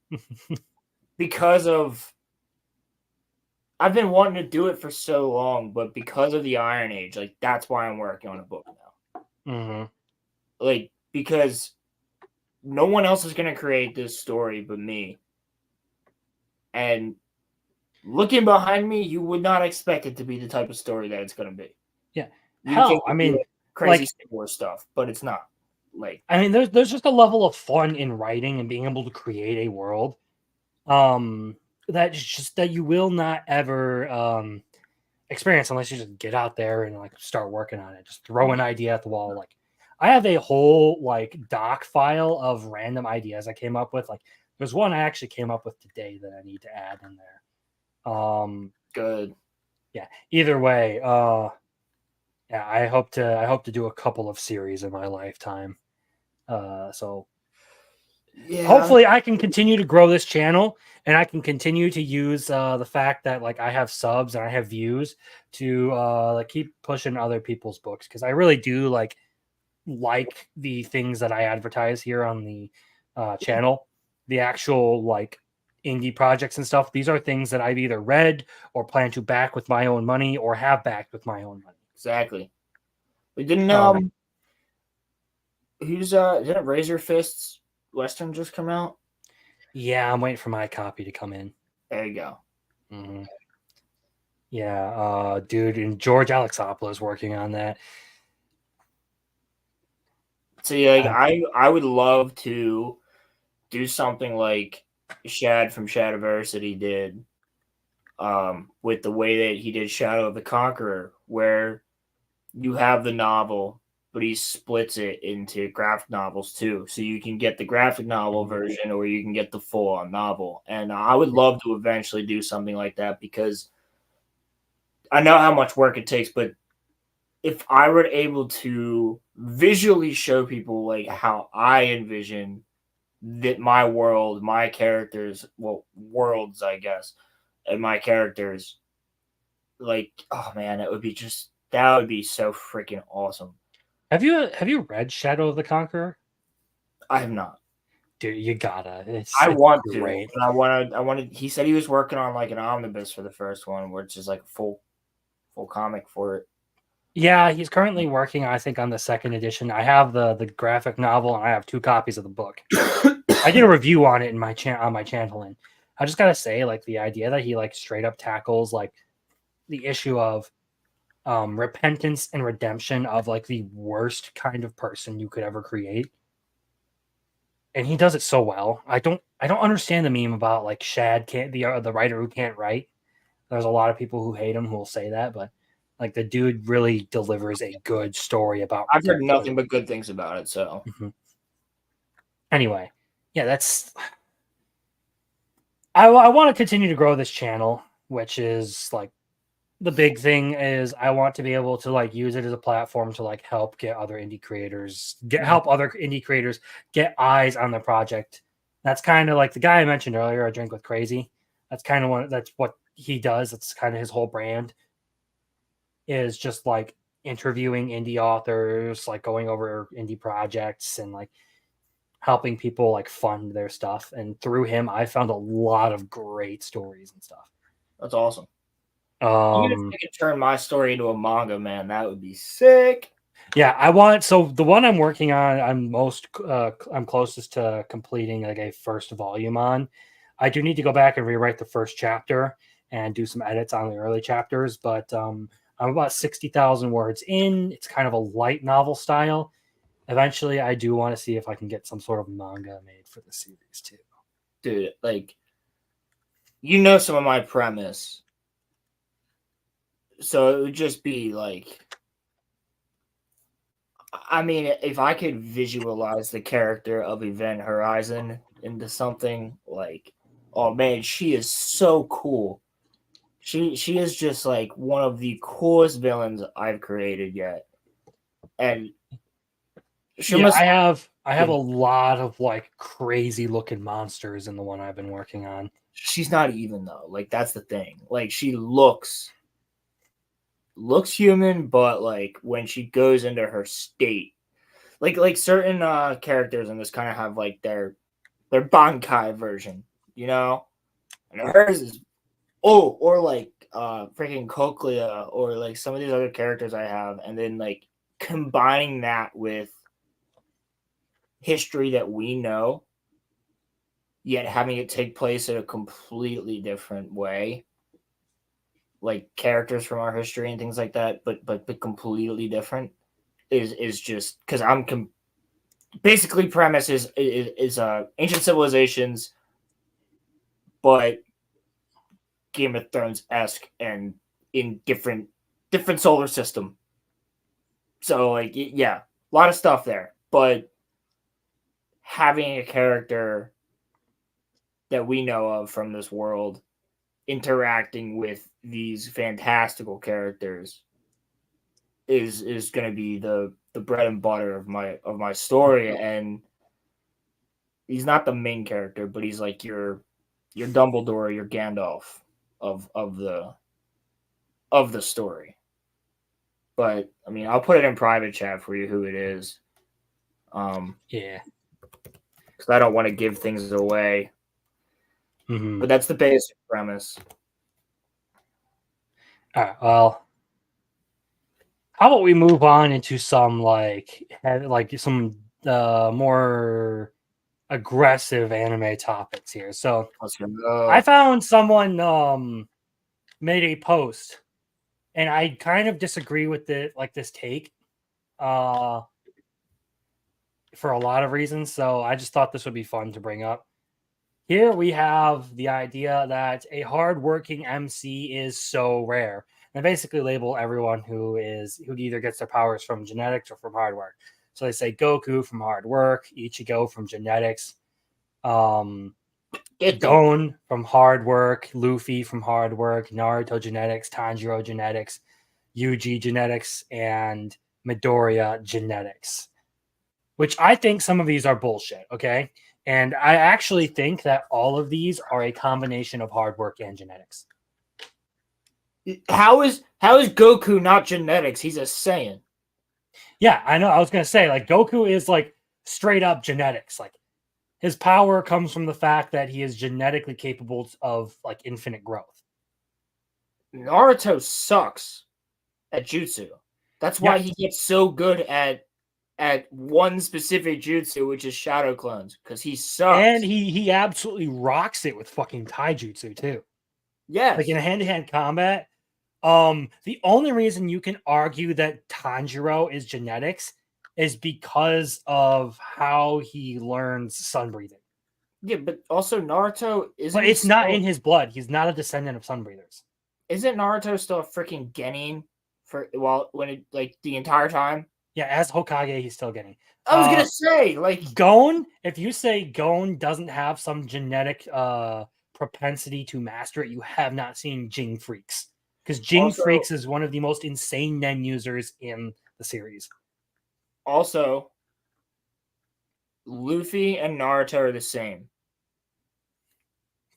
because of, I've been wanting to do it for so long, but because of the Iron Age, like, that's why I'm working on a book now. Mm-hmm. Like, because no one else is going to create this story but me. And looking behind me, you would not expect it to be the type of story that it's going to be. Yeah. Hell, I mean, crazy like, Star Wars stuff, but it's not. Like, I mean, there's just a level of fun in writing and being able to create a world that you will not ever experience unless you just get out there and like start working on it. Just throw an idea at the wall. Like, I have a whole like doc file of random ideas I came up with. Like, there's one I actually came up with today that I need to add in there. Good. Yeah. Either way, yeah, I hope to do a couple of series in my lifetime. So yeah. Hopefully I can continue to grow this channel and I can continue to use the fact that like I have subs and I have views to like keep pushing other people's books, because I really do like the things that I advertise here on the channel, the actual like indie projects and stuff. These are things that I've either read or plan to back with my own money or have backed with my own money. Exactly. We didn't didn't Razor Fist's Western just come out? Yeah, I'm waiting for my copy to come in. There you go. Mm-hmm. Yeah, dude, and George Alexopoulos is working on that. See, like I would love to do something like Shad from Shadiversity did, with the way that he did Shadow of the Conqueror, where you have the novel, but he splits it into graphic novels too. So you can get the graphic novel version or you can get the full-on novel. And I would love to eventually do something like that, because I know how much work it takes, but if I were able to visually show people like how I envision that my world, my characters, well, worlds, I guess, and my characters, like, oh man, that would be so freaking awesome. Have you read Shadow of the Conqueror? I have not. Dude, you gotta. It's want great. to. I wanted. He said he was working on like an omnibus for the first one, which is like a full comic for it. Yeah, he's currently working, I think, on the second edition. I have the graphic novel and I have 2 copies of the book. I did a review on it in my on my channel, and I just gotta say, like, the idea that he like straight up tackles like the issue of repentance and redemption of like the worst kind of person you could ever create, and he does it so well. I don't understand the meme about like Shad can't the writer who can't write. There's a lot of people who hate him who will say that, but like the dude really delivers a good story about. I've heard nothing but good things about it. So anyway, yeah, that's I want to continue to grow this channel, which is like the big thing is I want to be able to like use it as a platform to like help get other indie creators help other indie creators get eyes on the project. That's kind of like the guy I mentioned earlier, I Drink with Crazy. That's kind of that's what he does. It's kind of his whole brand is just like interviewing indie authors, like going over indie projects and like helping people like fund their stuff. And through him, I found a lot of great stories and stuff. That's awesome. Even if I could turn my story into a manga, man, that would be sick. Yeah, I want. So the one I'm working on, I'm closest to completing like a first volume on. I do need to go back and rewrite the first chapter and do some edits on the early chapters, but I'm about 60,000 words in. It's kind of a light novel style. Eventually, I do want to see if I can get some sort of manga made for the series too. Dude, like, you know some of my premise. So it would just be like, I mean, if I could visualize the character of Event Horizon into something like, oh man, she is so cool. She is just like one of the coolest villains I've created yet. And I have a lot of like crazy looking monsters in the one I've been working on. She's not even though. Like that's the thing. Like she looks human, but like when she goes into her state, like certain characters in this kind of have like their Bankai version, you know, and hers is or like freaking Cochlea or like some of these other characters I have, and then like combining that with history that we know, yet having it take place in a completely different way. Like characters from our history and things like that, but completely different is just because basically premise is ancient civilizations, but Game of Thrones-esque and in different solar system. So like yeah, a lot of stuff there, but having a character that we know of from this world interacting with these fantastical characters is going to be the bread and butter of my story. And he's not the main character, but he's like your Dumbledore, your Gandalf of the story. But I mean, I'll put it in private chat for you who it is. Yeah, because I don't want to give things away. Mm-hmm. But that's the basic premise. All right, well, how about we move on into some like some more aggressive anime topics here. So I found someone made a post, and I kind of disagree with this take for a lot of reasons. So I just thought this would be fun to bring up. Here we have the idea that a hardworking MC is so rare. And basically label everyone who either gets their powers from genetics or from hard work. So they say Goku from hard work, Ichigo from genetics, Gon from hard work, Luffy from hard work, Naruto genetics, Tanjiro genetics, Yuji genetics, and Midoriya genetics. Which I think some of these are bullshit, okay? And I actually think that all of these are a combination of hard work and genetics. How is Goku not genetics? He's a Saiyan. Yeah, I know. I was going to say, like, Goku is, like, straight up genetics. Like, his power comes from the fact that he is genetically capable of, like, infinite growth. Naruto sucks at jutsu. That's why he gets so good at one specific jutsu, which is shadow clones, because he sucks. And he absolutely rocks it with fucking taijutsu too. Yes. Like in hand-to-hand combat. The only reason you can argue that Tanjiro is genetics is because of how he learns sun breathing. Yeah, but also Naruto isn't. But it's not in his blood. He's not a descendant of sun breathers. Isn't Naruto still a freaking genin the entire time? Yeah, as Hokage, he's still getting. I was gonna say, like Gon. If you say Gon doesn't have some genetic propensity to master it, you have not seen Jing Freaks. Because Jing Also- Freaks is one of the most insane Nen users in the series. Also, Luffy and Naruto are the same.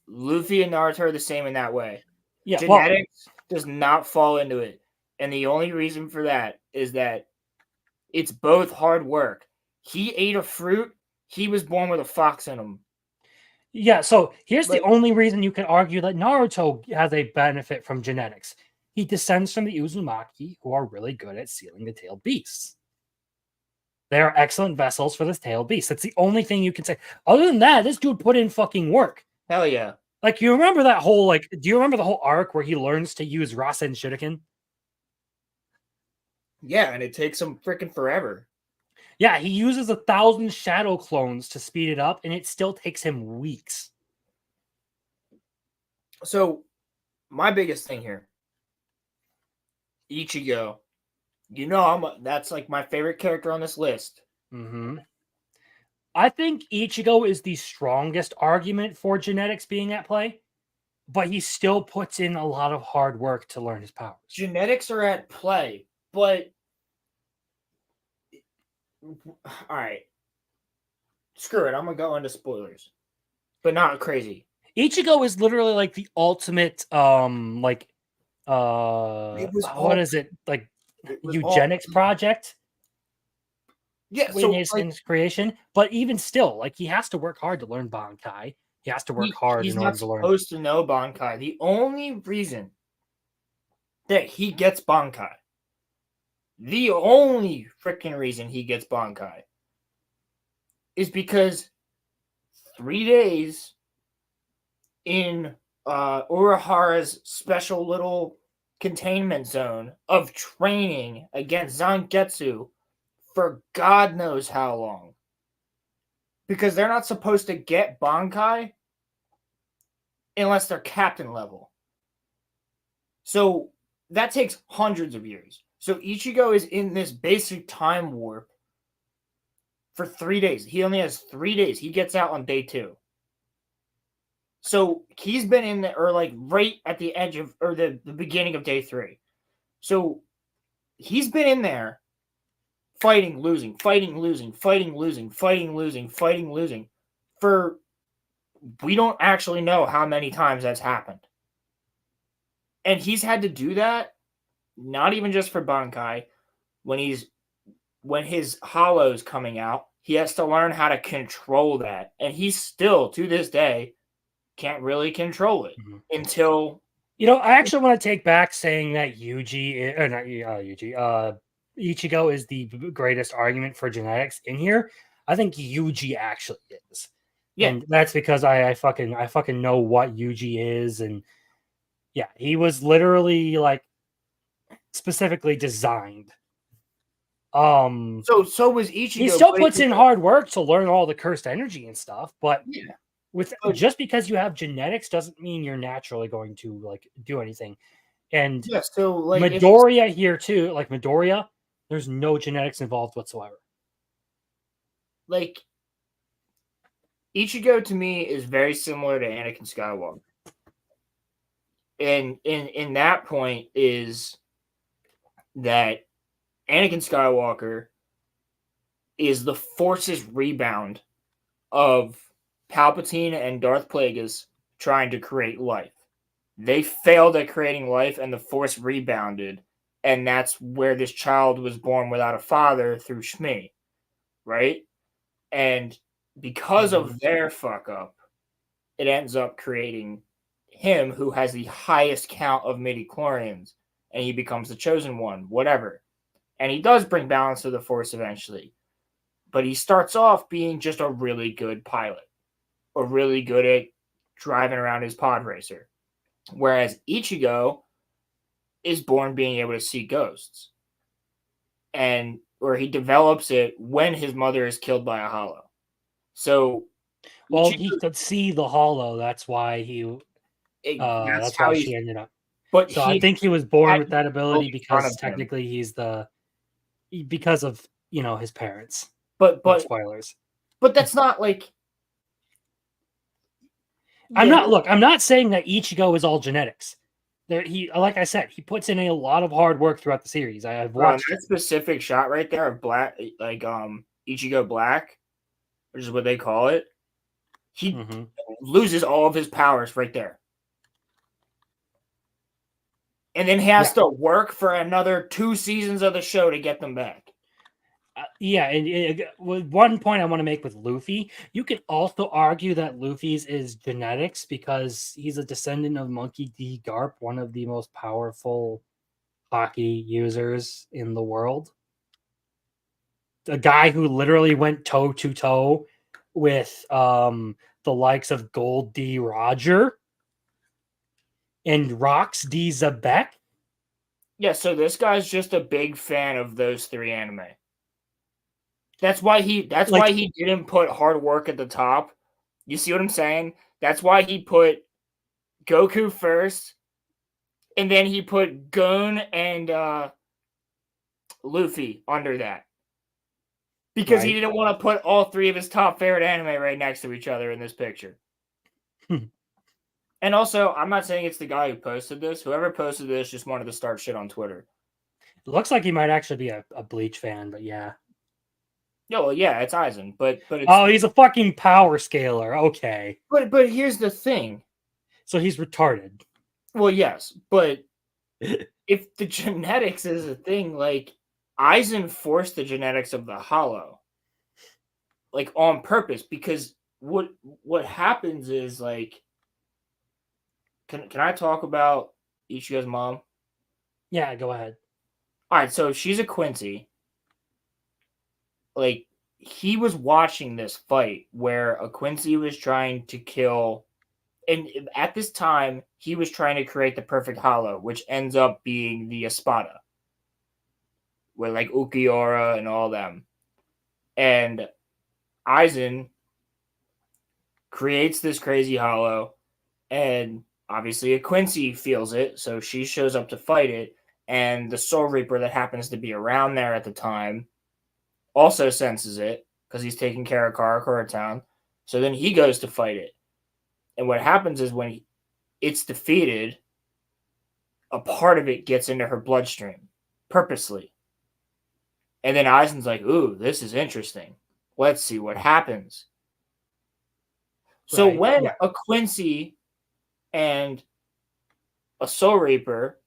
Luffy and Naruto are the same in that way. Yeah, Genetics does not fall into it. And the only reason for that is that it's both hard work. He ate a fruit. He was born with a fox in him. yeah, so here's Like- the only reason you can argue that Naruto has a benefit from genetics. He descends from the Uzumaki, who are really good at sealing the tailed beasts. They are excellent vessels for this tailed beast. That's the only thing you can say. Other than that, this dude put in fucking work. Hell yeah. Like, you remember that whole, like, do you remember the whole arc where he learns to use Rasen Shuriken? Yeah, and it takes him freaking forever. Yeah, he uses 1,000 shadow clones to speed it up, and it still takes him weeks. So, my biggest thing here, Ichigo. You know, that's like my favorite character on this list. Mm-hmm. I think Ichigo is the strongest argument for genetics being at play, but he still puts in a lot of hard work to learn his powers. Genetics are at play, but all right, screw it. I'm gonna go into spoilers, but not crazy. Ichigo is literally like the ultimate, what is it, like eugenics project? Yeah, in so his creation, but even still, like, he has to work hard to learn Bankai. He has to work hard he's in not order to learn. supposed to know Bankai. The only reason that he gets Bankai, the only freaking reason he gets Bankai, is because 3 days in Urahara's special little containment zone of training against Zangetsu for God knows how long. Because they're not supposed to get Bankai unless they're captain level. So that takes hundreds of years. So Ichigo is in this basic time warp for 3 days. He only has 3 days. He gets out on day 2. So he's been in the, or like right at the edge of, or the beginning of day 3. So he's been in there fighting, losing, fighting, losing, fighting, losing, fighting, losing, fighting, losing, for we don't actually know how many times that's happened. And he's had to do that, not even just for Bankai. When his hollow's coming out, he has to learn how to control that. And he still, to this day, can't really control it until... You know, I actually want to take back saying that Ichigo is the greatest argument for genetics in here. I think Yuji actually is. Yeah. And that's because I fucking know what Yuji is, and yeah, he was literally like specifically designed. So was Ichigo. He still puts in hard work to learn all the cursed energy and stuff, but just because you have genetics doesn't mean you're naturally going to like do anything. And so like Midoriya here too, like Midoriya, there's no genetics involved whatsoever. Like Ichigo to me is very similar to Anakin Skywalker. And in that point is that Anakin Skywalker is the Force's rebound of Palpatine and Darth Plagueis trying to create life. They failed at creating life, and the Force rebounded, and that's where this child was born without a father through Shmi, right? And because of their fuck up, it ends up creating him, who has the highest count of midichlorians, and he becomes the chosen one, whatever. And he does bring balance to the Force eventually. But he starts off being just a really good pilot, or really good at driving around his pod racer. Whereas Ichigo is born being able to see ghosts. And where he develops it when his mother is killed by a hollow. So well, he could see the hollow, that's why that's why she ended up. But so I think he was born with that ability because technically he's because of his parents. But spoilers. But that's not like I'm not saying that Ichigo is all genetics. Like I said, he puts in a lot of hard work throughout the series. I've watched that specific shot right there of Black, like Ichigo Black, which is what they call it. He loses all of his powers right there. And then he has to work for another 2 seasons of the show to get them back. And one point I want to make with Luffy, you could also argue that Luffy's is genetics because he's a descendant of Monkey D. Garp, one of the most powerful hockey users in the world. A guy who literally went toe to toe with the likes of Gold D. Roger and Rox D. Zabek. Yeah, so this guy's just a big fan of those 3 anime. That's why he didn't put hard work at the top. You see what I'm saying? That's why he put Goku first, and then he put Gon and Luffy under that. Because he didn't want to put all 3 of his top favorite anime right next to each other in this picture. And also, I'm not saying it's the guy who posted this. Whoever posted this just wanted to start shit on Twitter. It looks like he might actually be a Bleach fan, but yeah. No, well, yeah, it's Aizen, but it's... Oh, he's a fucking power scaler. Okay. But here's the thing. So he's retarded. Well, yes, but if the genetics is a thing, like, Aizen forced the genetics of the Hollow, like, on purpose, because what happens is, like, can I talk about Ichigo's mom? Yeah, go ahead. All right, so she's a Quincy. Like, he was watching this fight where a Quincy was trying to kill, and at this time, he was trying to create the perfect Hollow, which ends up being the Espada, with, like, Ukiura and all them. And Aizen creates this crazy Hollow, and obviously a Quincy feels it, so she shows up to fight it, and the Soul Reaper that happens to be around there at the time also senses it, because he's taking care of Karakura Town, so then he goes to fight it. And what happens is when it's defeated, a part of it gets into her bloodstream, purposely. And then Aizen's like, ooh, this is interesting. Let's see what happens. So when a Quincy and a Soul Reaper,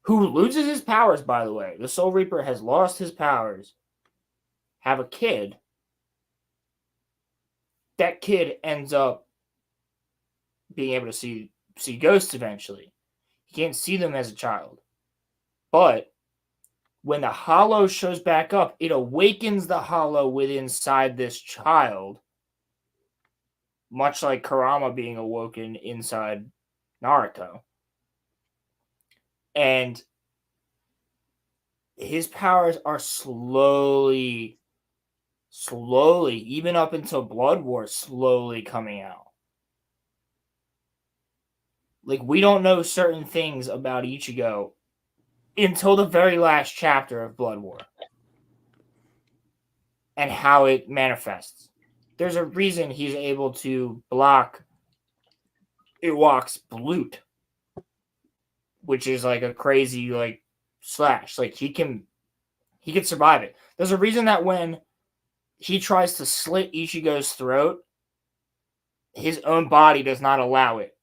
who loses his powers, by the way, the Soul Reaper has lost his powers, have a kid, that kid ends up being able to see ghosts eventually. He can't see them as a child. But when the Hollow shows back up, it awakens the Hollow within inside this child, much like Kurama being awoken inside Naruto. And his powers are slowly, even up until Blood War, slowly coming out. Like, we don't know certain things about Ichigo until the very last chapter of Blood War and how it manifests. There's a reason he's able to block Iwak's loot, which is like a crazy like slash. Like he can survive it. There's a reason that when he tries to slit Ichigo's throat, his own body does not allow it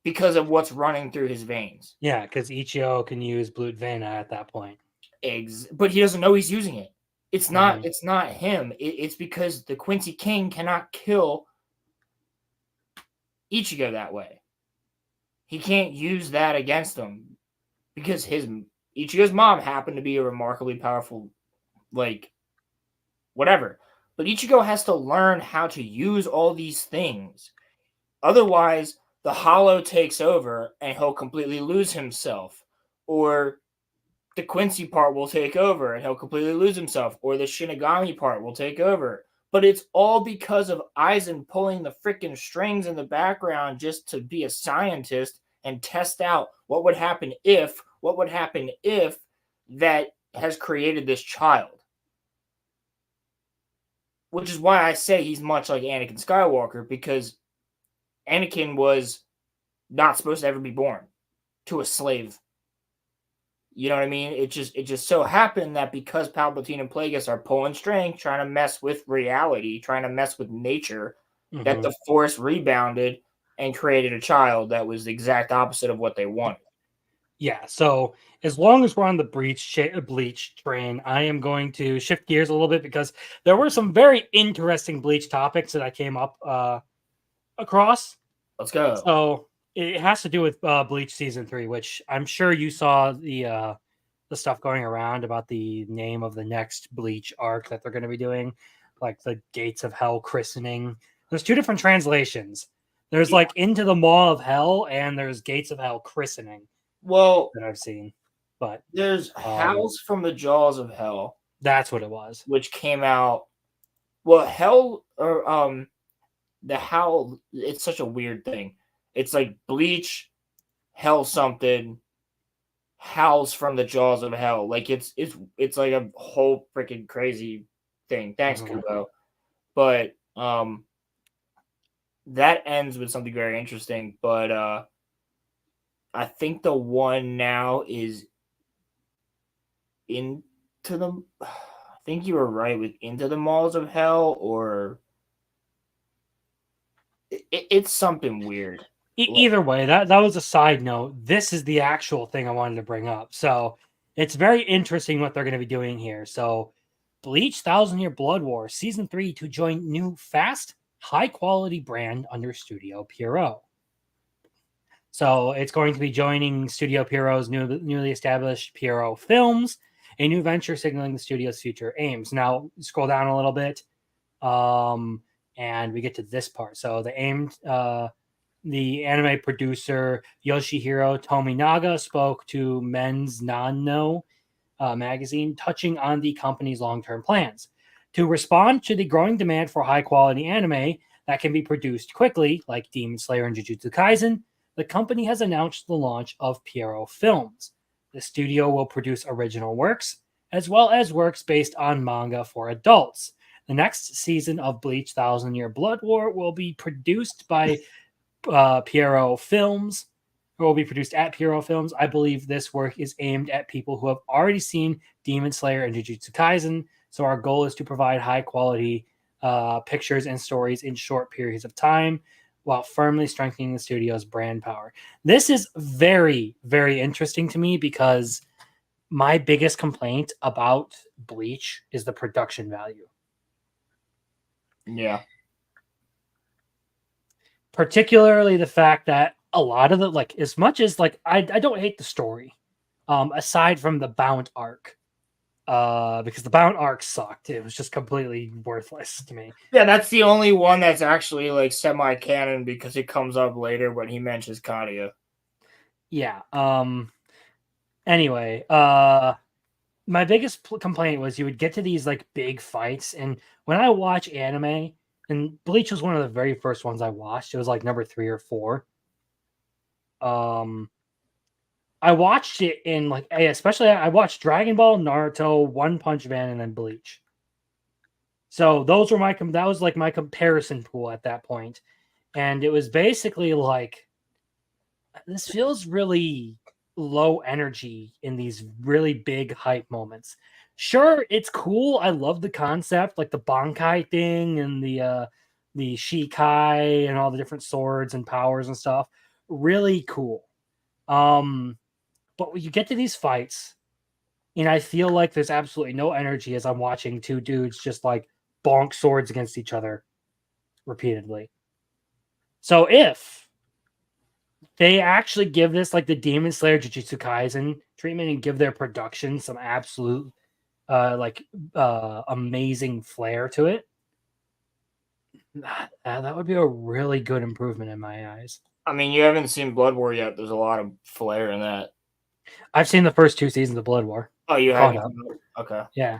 because of what's running through his veins. Yeah, because Ichigo can use Blood Vena at that point. But he doesn't know he's using it. It's not. It's not him. It's because the Quincy King cannot kill Ichigo that way. He can't use that against him because Ichigo's mom happened to be a remarkably powerful, like, whatever. But Ichigo has to learn how to use all these things. Otherwise, the Hollow takes over and he'll completely lose himself. Or the Quincy part will take over and he'll completely lose himself. Or the Shinigami part will take over. But it's all because of Aizen pulling the freaking strings in the background just to be a scientist and test out what would happen if that has created this child. Which is why I say he's much like Anakin Skywalker, because Anakin was not supposed to ever be born to a slave. You know what I mean? It just so happened that because Palpatine and Plagueis are pulling strings, trying to mess with reality, trying to mess with nature, that the Force rebounded and created a child that was the exact opposite of what they wanted. Yeah, so as long as we're on the Bleach train, I am going to shift gears a little bit because there were some very interesting Bleach topics that I came up across. Let's go. So it has to do with Bleach season 3, which I'm sure you saw the stuff going around about the name of the next Bleach arc that they're going to be doing, like the Gates of Hell christening. There's 2 different translations. There's like Into the Maw of Hell, and there's Gates of Hell christening. Well, that I've seen, but there's House from the Jaws of Hell. That's what it was, which came out. Well, Hell or the Howl. It's such a weird thing. It's like Bleach, Hell something, Howls from the Jaws of Hell. Like it's like a whole freaking crazy thing. Thanks, Kubo. But that ends with something very interesting. But I think the one now is Into the. I think you were right with Into the Malls of Hell, or it's something weird. Either way, that was a side note. This is the actual thing I wanted to bring up. So it's very interesting what they're going to be doing here. So Bleach 1,000 Year Blood War Season 3 to join new fast, high-quality brand under Studio Pierrot. So it's going to be joining Studio Pierrot's newly established Pierrot Films, a new venture signaling the studio's future aims. Now, scroll down a little bit, and we get to this part. So the anime producer Yoshihiro Tominaga spoke to Men's Nano magazine, touching on the company's long-term plans. To respond to the growing demand for high-quality anime that can be produced quickly, like Demon Slayer and Jujutsu Kaisen, the company has announced the launch of Pierrot Films. The studio will produce original works, as well as works based on manga for adults. The next season of Bleach 1,000 Year Blood War will be produced by Pierrot Films, or will be produced at Pierrot Films. I believe this work is aimed at people who have already seen Demon Slayer and Jujutsu Kaisen, so our goal is to provide high-quality pictures and stories in short periods of time, while firmly strengthening the studio's brand power. This is very, very interesting to me because my biggest complaint about Bleach is the production value. Yeah. Particularly the fact that a lot of the, like, as much as, like, I don't hate the story, aside from the Bound arc, because the Bound arc sucked. It was just completely worthless to me. Yeah, that's the only one that's actually like semi-canon because it comes up later when he mentions Kadia. Yeah. Anyway, my biggest complaint was you would get to these like big fights, and when I watch anime, and Bleach was one of the very first ones I watched. It was like number 3 or 4. I watched it in like, especially I watched Dragon Ball, Naruto, One Punch Man, and then Bleach. So those were that was like my comparison pool at that point. And it was basically like, this feels really low energy in these really big hype moments. Sure, it's cool. I love the concept, like the Bankai thing and the Shikai and all the different swords and powers and stuff. Really cool. But when you get to these fights, and I feel like there's absolutely no energy as I'm watching 2 dudes just like bonk swords against each other repeatedly. So if they actually give this like the Demon Slayer Jujutsu Kaisen treatment and give their production some absolute amazing flair to it, that would be a really good improvement in my eyes. I mean, you haven't seen Blood War yet. There's a lot of flair in that. I've seen the first 2 seasons of Blood War. Oh, you haven't? Okay. Yeah.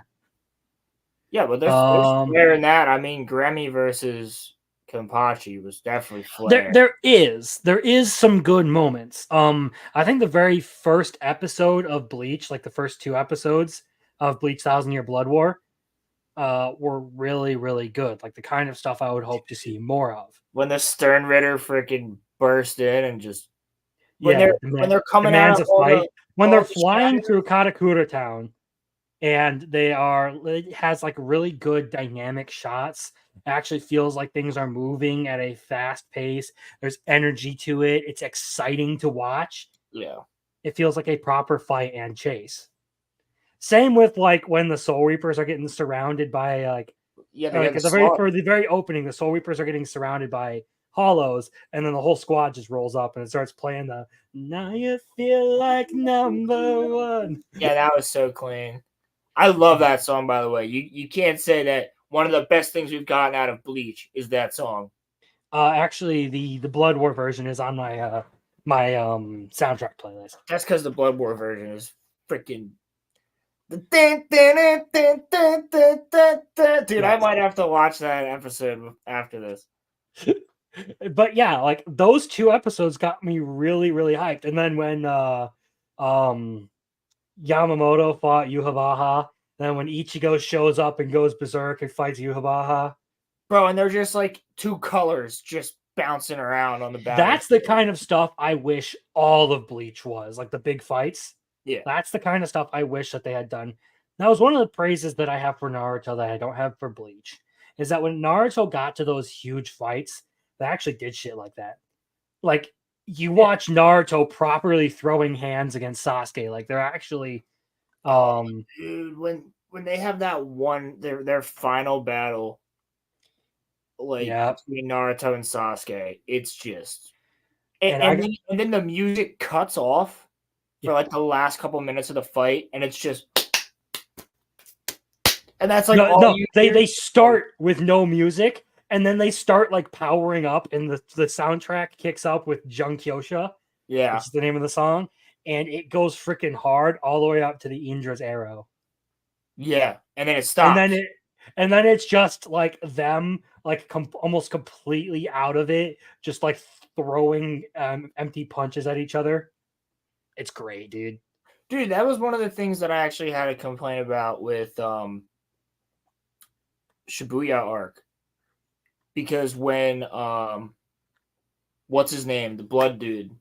Yeah, but there's flair in that. I mean, Grammy versus Kenpachi was definitely flair. There is some good moments. I think the very first episode of Bleach, like the first 2 episodes of Bleach 1,000 Year Blood War, were really, really good. Like the kind of stuff I would hope to see more of. When the Stern Ritter freaking burst in and just when Yeah, they're coming out demands of a fight. When they're the flying shadows. through Katakura Town, and it has like really good dynamic shots. It actually feels like things are moving at a fast pace. There's energy to it. It's exciting to watch. Yeah. It feels like a proper fight and chase. Same with like when the Soul Reapers are getting surrounded by like Yeah, they like got at the very for the very opening, the Soul Reapers are getting surrounded by hollows, and then the whole squad just rolls up and it starts playing the "Now You Feel Like Number One." Yeah, that was so clean. I love that song, by the way. You can't say that one of the best things we've gotten out of Bleach is that song. Actually, the Blood War version is on my soundtrack playlist. That's because the Blood War version is freaking. Dude, I might have to watch that episode after this. But yeah, like those two episodes got me really, really hyped. And then when Yamamoto fought Yuhabaha, then when Ichigo shows up and goes berserk and fights Yuhabaha. Bro, and they're just like two colors just bouncing around on the battlefield. That's the kind of stuff I wish all of Bleach was, like the big fights. Yeah. That's the kind of stuff I wish that they had done. That was one of the praises that I have for Naruto that I don't have for Bleach. Is that when Naruto got to those huge fights, they actually did shit like that. Like you watch Naruto properly throwing hands against Sasuke, like they're actually dude, when they have that one their final battle like between Naruto and Sasuke, it's just and then the music cuts off for like the last couple minutes of the fight, and it's just and that's like they start with no music, and then they start like powering up, and the soundtrack kicks up with Jung Kyosha, which is the name of the song, and it goes freaking hard all the way up to the Indra's arrow. Yeah, and then it stops. And then it's just like them like almost completely out of it, just like throwing empty punches at each other. It's great, dude. Dude, that was one of the things that I actually had to complain about with Shibuya arc. Because when what's his name? The blood dude.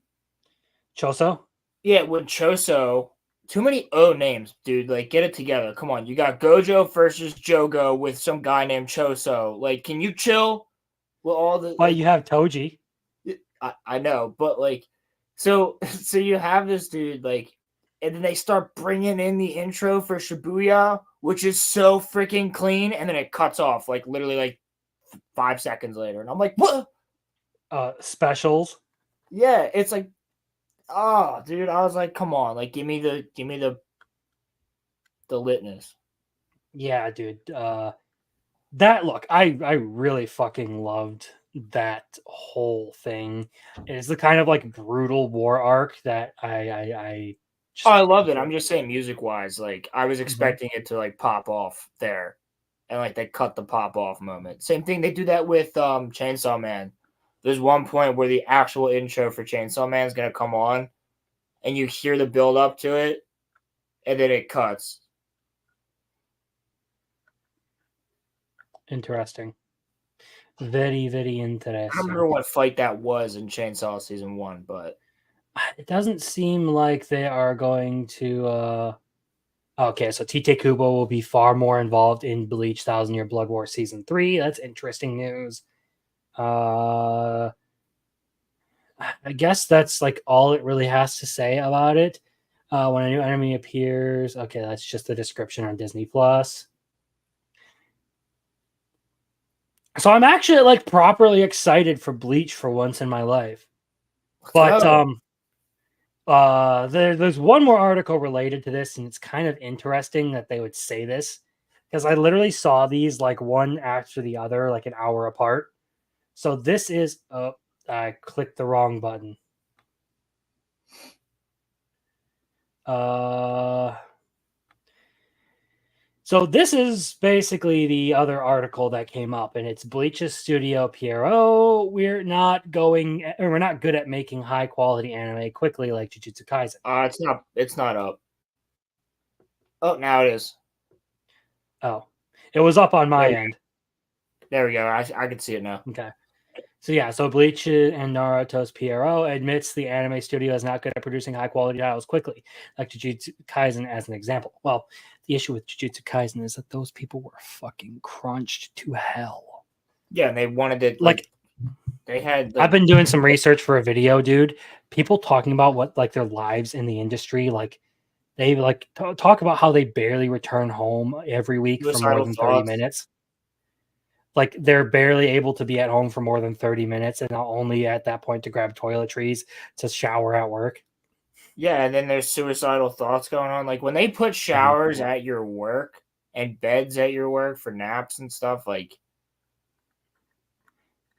Choso? Yeah, when Choso, too many O names, dude. Like, get it together. Come on. You got Gojo versus Jogo with some guy named Choso. Like, can you chill with all the But you have Toji. I know, but like so you have this dude, like, and then they start bringing in the intro for Shibuya, which is so freaking clean, and then it cuts off like literally like 5 seconds later, and I'm like, what? Specials. Yeah, it's like, oh, dude, I was like, come on, like, give me the litness. Yeah, dude. That look, I really fucking loved that whole thing. It's the kind of like brutal war arc that I loved it. I'm just saying, music wise, like I was expecting it to like pop off there, and like they cut the pop off moment. Same thing, they do that with Chainsaw Man. There's one point where the actual intro for Chainsaw Man is gonna come on, and you hear the build up to it, and then it cuts. Interesting. Very, very interesting. I don't remember what fight that was in Chainsaw Season 1, but it doesn't seem like they are going to okay, so Tite Kubo will be far more involved in Bleach 1000-Year Blood War Season 3. That's interesting news. I guess that's like all it really has to say about it. When a new enemy appears, okay, that's just the description on Disney Plus. So I'm actually like properly excited for Bleach for once in my life. But there's one more article related to this, and it's kind of interesting that they would say this because I literally saw these like one after the other, like an hour apart. So this is I clicked the wrong button. So this is basically the other article that came up, and it's Bleach's studio Pierrot. We're not good at making high quality anime quickly like Jujutsu Kaisen. It's not up. Oh, now it is. Oh, It was up on my end. There we go. I can see it now. Okay. So yeah, so Bleach and Naruto's PRO admits the anime studio is not good at producing high quality titles quickly, like Jujutsu Kaisen as an example. Well, the issue with Jujutsu Kaisen is that those people were fucking crunched to hell. Yeah, and they wanted it like they had. I've been doing some research for a video, dude. People talking about what like their lives in the industry, like they like talk about how they barely return home every week for more than 30 minutes. Like they're barely able to be at home for more than 30 minutes and not only at that point to grab toiletries to shower at work. Yeah, and then there's suicidal thoughts going on. Like when they put showers at your work and beds at your work for naps and stuff, like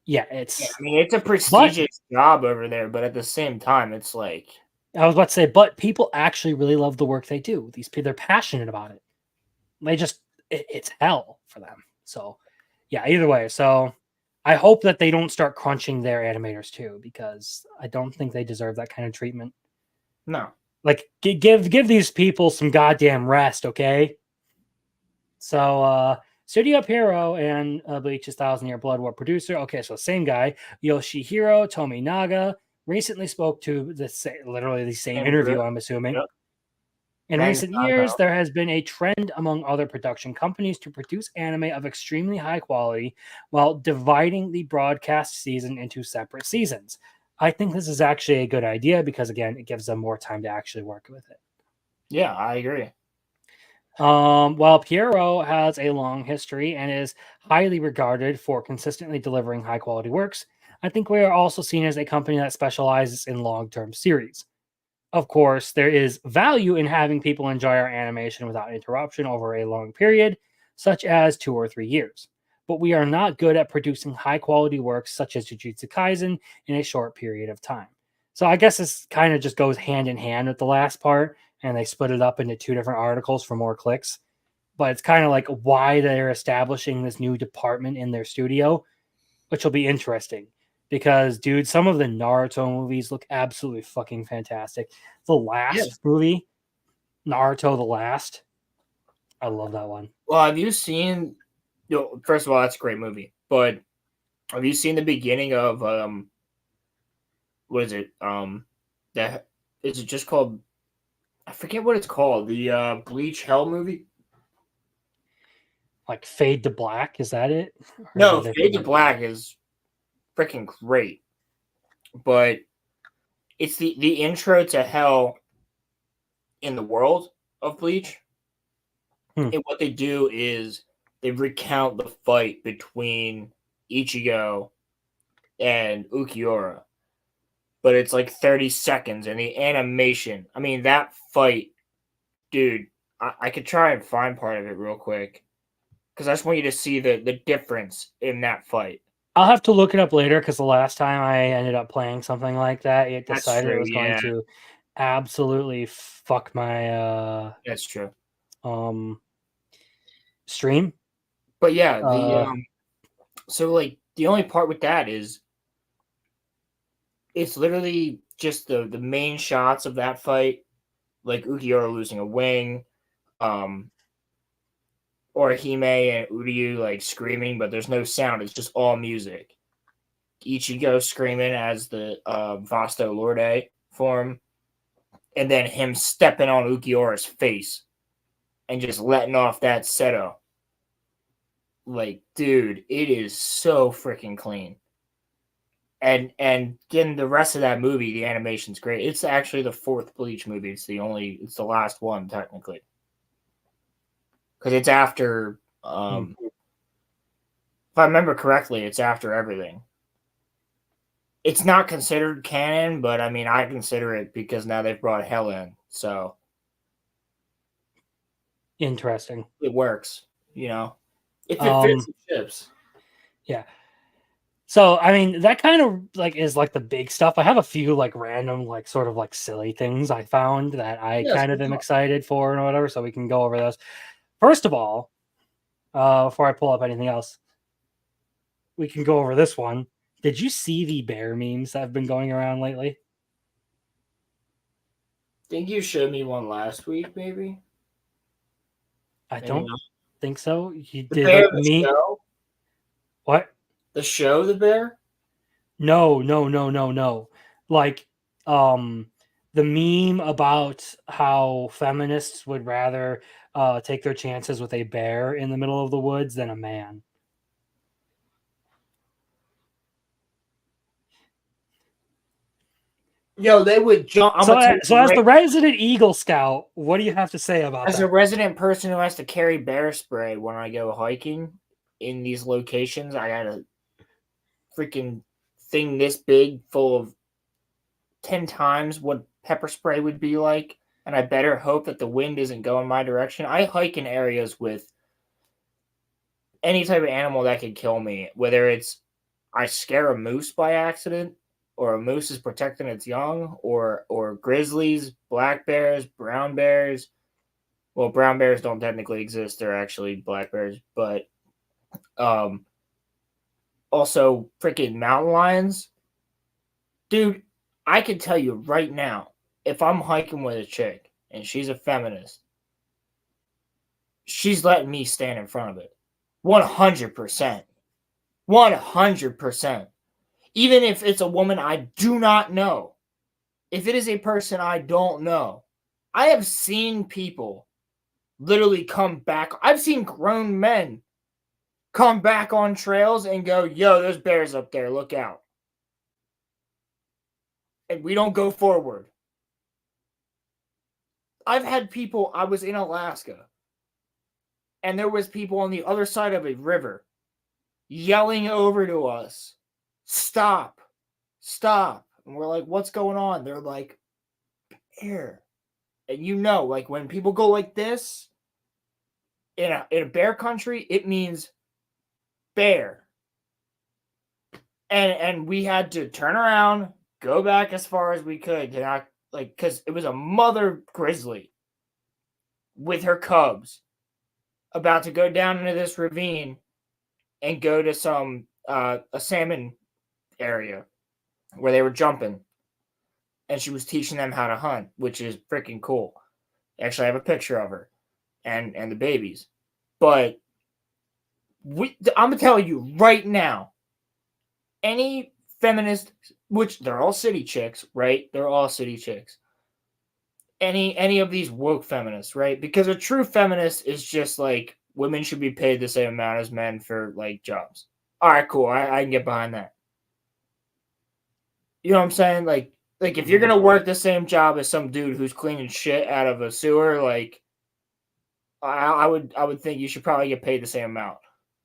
it's I mean it's a prestigious job over there, but at the same time it's like I was about to say, but people actually really love the work they do. These people, they're passionate about it. They just it's hell for them. So yeah, either way. So I hope that they don't start crunching their animators too, because I don't think they deserve that kind of treatment. No. Like give these people some goddamn rest, okay? So Studio Pierrot and Bleach's Thousand Year Blood War producer. Okay, so same guy, Yoshihiro Tominaga, recently spoke to literally the same interview, I'm assuming. Yep. In recent years, there has been a trend among other production companies to produce anime of extremely high quality while dividing the broadcast season into separate seasons. I think this is actually a good idea because, again, it gives them more time to actually work with it. Yeah, I agree. While Pierrot has a long history and is highly regarded for consistently delivering high quality works, I think we are also seen as a company that specializes in long-term series. Of course, there is value in having people enjoy our animation without interruption over a long period, such as 2 or 3 years. But we are not good at producing high-quality works such as Jujutsu Kaisen in a short period of time. So I guess this kind of just goes hand in hand with the last part, and they split it up into 2 different articles for more clicks. But it's kind of like why they're establishing this new department in their studio, which will be interesting. Because, dude, some of the Naruto movies look absolutely fucking fantastic. The last movie, Naruto the Last, I love that one. Well, have you seen? First of all, that's a great movie. But have you seen the beginning of what is it? That is it just called? I forget what it's called. The Bleach Hell movie. Like Fade to Black, is that it? No, Fade to Black is freaking great, but it's the intro to hell in the world of Bleach. And what they do is they recount the fight between Ichigo and Ukiura, but it's like 30 seconds, and the animation, I mean, that fight, dude, I could try and find part of it real quick because I just want you to see the difference in that fight. I'll have to look it up later because the last time I ended up playing something like that, it decided it was going to absolutely fuck my that's true. Stream. But yeah, the so like the only part with that is it's literally just the main shots of that fight, like Ukiura losing a wing, or Hime and Uryu like screaming, but there's no sound. It's just all music. Ichigo screaming as the Vasto Lorde form, and then him stepping on Ukiura's face and just letting off that Seto. Like, dude, it is so freaking clean. And again, the rest of that movie, the animation's great. It's actually the 4th Bleach movie. It's the last one technically. Because it's after, if I remember correctly, it's after everything. It's not considered canon, but I mean, I consider it because now they've brought Hell in. So. Interesting. It works, you know? If it fits the ships. Yeah. So, I mean, that kind of like is like the big stuff. I have a few like random, like sort of like silly things I found that I kind of am excited for and whatever. So we can go over those. First of all, before I pull up anything else, we can go over this one. Did you see the bear memes that have been going around lately? I think you showed me one last week, maybe. I don't think so. He The did bear, like the me. show? What? The show, The Bear? No. Like, the meme about how feminists would rather take their chances with a bear in the middle of the woods than a man. Yo, they would jump. So as the resident Eagle Scout, what do you have to say about as that? a resident person who has to carry bear spray when I go hiking in these locations, I got a freaking thing this big full of 10 times what pepper spray would be like, and I better hope that the wind isn't going my direction. I hike in areas with any type of animal that could kill me, whether it's I scare a moose by accident, or a moose is protecting its young, or grizzlies, black bears, brown bears. Well, brown bears don't technically exist; they're actually black bears. But also freaking mountain lions, dude. I can tell you right now, if I'm hiking with a chick and she's a feminist, she's letting me stand in front of it. 100%. 100%. Even if it's a woman I do not know. If it is a person I don't know. I have seen people literally come back. I've seen grown men come back on trails and go, yo, there's bears up there. Look out. And we don't go forward. I've had people, I was in Alaska, and there was people on the other side of a river yelling over to us, stop, stop. And we're like, what's going on? They're like, bear. And you know, like when people go like this in a bear country, it means bear. And we had to turn around, go back as far as we could, because it was a mother grizzly with her cubs about to go down into this ravine and go to some a salmon area where they were jumping, and she was teaching them how to hunt, which is freaking cool. Actually, I have a picture of her and the babies. But I'm gonna tell you right now, any feminist, which they're all city chicks, right? They're all city chicks. Any of these woke feminists, right? Because a true feminist is just like women should be paid the same amount as men for like jobs. All right, cool. I can get behind that. You know what I'm saying? Like if you're gonna work the same job as some dude who's cleaning shit out of a sewer, like I would think you should probably get paid the same amount.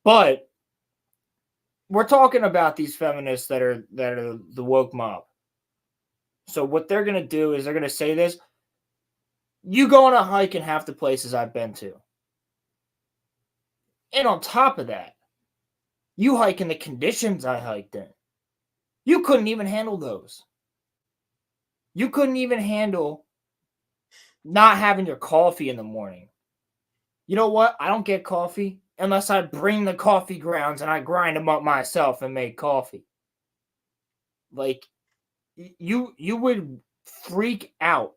But we're talking about these feminists that are the woke mob. So what they're gonna do is they're gonna say this. You go on a hike in half the places I've been to. And on top of that, you hike in the conditions I hiked in. You couldn't even handle those. You couldn't even handle not having your coffee in the morning. You know what? I don't get coffee unless I bring the coffee grounds and I grind them up myself and make coffee. Like, you would freak out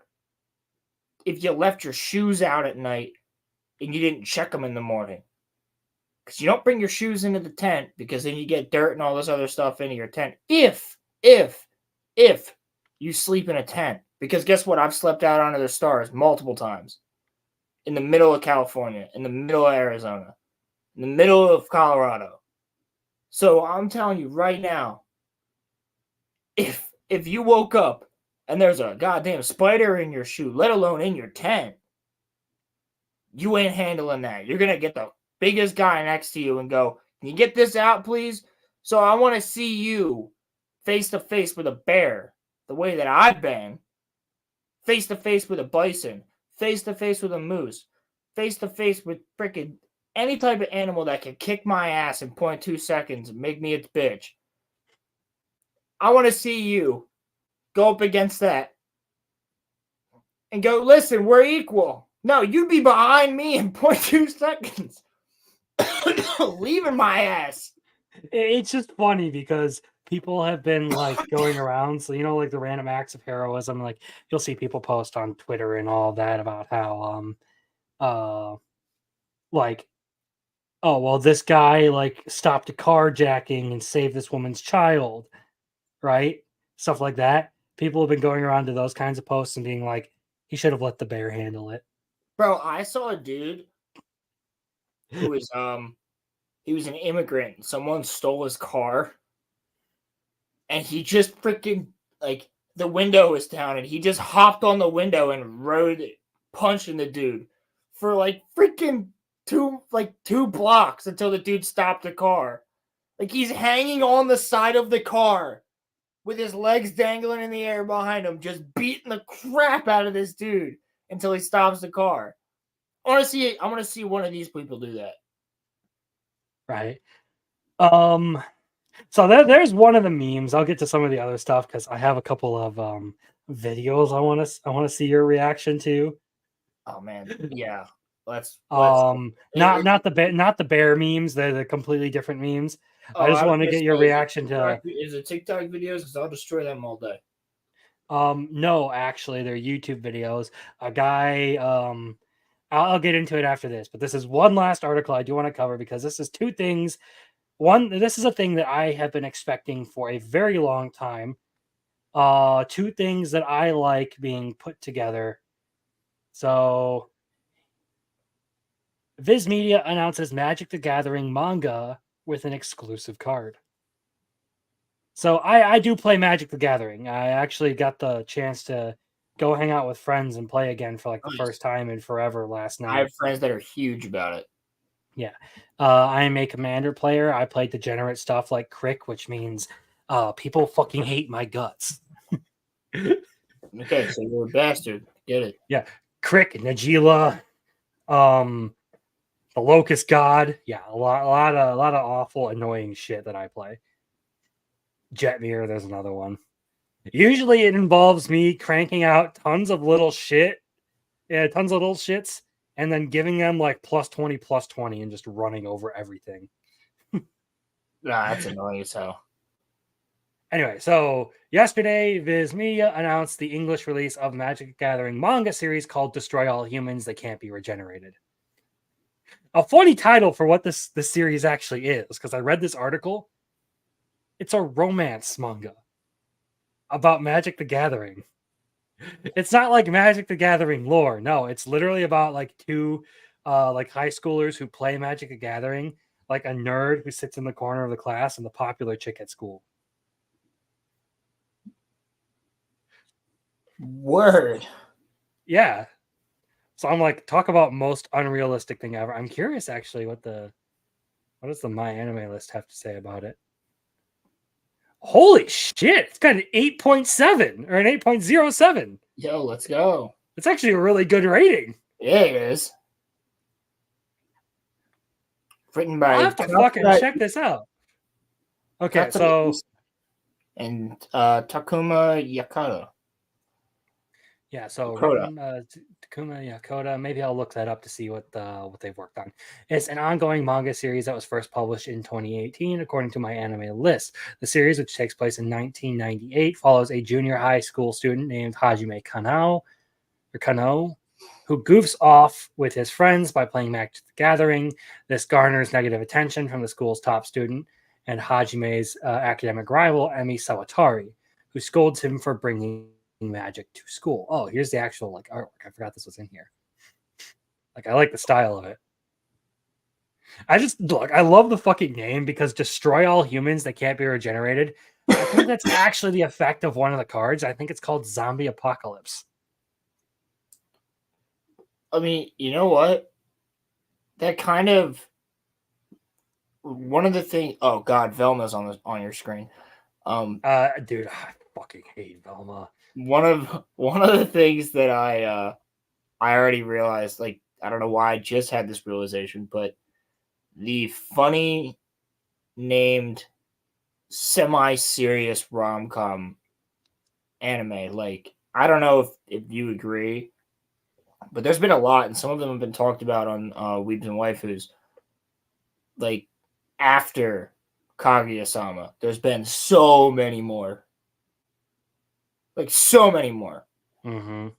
if you left your shoes out at night and you didn't check them in the morning. Because you don't bring your shoes into the tent, because then you get dirt and all this other stuff into your tent. If you sleep in a tent. Because guess what? I've slept out under the stars multiple times. In the middle of California, in the middle of Arizona, in the middle of Colorado. So I'm telling you right now, if you woke up and there's a goddamn spider in your shoe, let alone in your tent, you ain't handling that. You're going to get the biggest guy next to you and go, can you get this out, please? So I want to see you face to face with a bear, the way that I've been, face to face with a bison, face to face with a moose, face to face with freaking any type of animal that can kick my ass in 0.2 seconds and make me its bitch. I want to see you go up against that and go, listen, we're equal. No, you'd be behind me in 0.2 seconds. Leaving my ass. It's just funny because people have been like going around, so you know, like the random acts of heroism. Like you'll see people post on Twitter and all that about how like oh, well, this guy like stopped a carjacking and saved this woman's child, right? Stuff like that. People have been going around to those kinds of posts and being like, he should have let the bear handle it. Bro, I saw a dude who was he was an immigrant. Someone stole his car, and he just freaking like the window was down, and he just hopped on the window and rode it, punching the dude for like freaking two blocks until the dude stopped the car. Like he's hanging on the side of the car with his legs dangling in the air behind him, just beating the crap out of this dude until he stops the car. I want to see one of these people do that. Right. So there's one of the memes. I'll get to some of the other stuff because I have a couple of videos I want to see your reaction to. Oh man, yeah. Let's not the bear memes. They're the completely different memes. I just want to get your reaction to. Is it TikTok videos? Because I'll destroy them all day. No, actually, they're YouTube videos. A guy. I'll get into it after this, but this is one last article I do want to cover because this is two things. One, this is a thing that I have been expecting for a very long time. Two things that I like being put together. So, Viz Media announces Magic the Gathering manga with an exclusive card. So I do play Magic the Gathering. I actually got the chance to go hang out with friends and play again for like the first time in forever last night. I have friends that are huge about it. Yeah. I am a commander player. I play degenerate stuff like Crick, which means people fucking hate my guts. Okay, so you're a bastard. Get it. Yeah. Crick, Najila, the Locust God. Yeah, a lot of awful, annoying shit that I play. Jetmir, there's another one. Usually it involves me cranking out tons of little shits, and then giving them like +20 and just running over everything. Nah, that's annoying as hell. Anyway, so yesterday, Viz Media announced the English release of Magic the Gathering manga series called Destroy All Humans That Can't Be Regenerated. A funny title for what this series actually is, because I read this article. It's a romance manga about Magic the Gathering. It's not like Magic the Gathering lore. No, it's literally about like two like high schoolers who play Magic the Gathering, like a nerd who sits in the corner of the class and the popular chick at school. Word. Yeah. So I'm like, talk about most unrealistic thing ever. I'm curious actually what does the My Anime List have to say about it? Holy shit, it's got an 8.7 or an 8.07. Yo, let's go. It's actually a really good rating. Yeah, it is. Written by I'll have to fucking check this out. Okay, so and Takuma Yakata. Yeah, so Takuma Yakota. Maybe I'll look that up to see what they've worked on. It's an ongoing manga series that was first published in 2018, according to My Anime List. The series, which takes place in 1998, follows a junior high school student named Hajime Kano, who goofs off with his friends by playing Magic the Gathering. This garners negative attention from the school's top student and Hajime's academic rival, Emi Sawatari, who scolds him for bringing Magic to school. Oh, here's the actual like artwork. I forgot this was in here. Like, I like the style of it. I love the fucking name because Destroy All Humans That Can't Be Regenerated. I think that's actually the effect of one of the cards. I think it's called Zombie Apocalypse. I mean, you know what? That kind of one of the things. Oh God, Velma's on your screen. Dude, I fucking hate Velma. One of the things that I already realized, like, I don't know why I just had this realization, but the funny named semi-serious rom-com anime, like, I don't know if you agree, but there's been a lot, and some of them have been talked about on Weebs and Waifus. Like, after Kaguya-sama, there's been so many more. Like, so many more. Mm-hmm.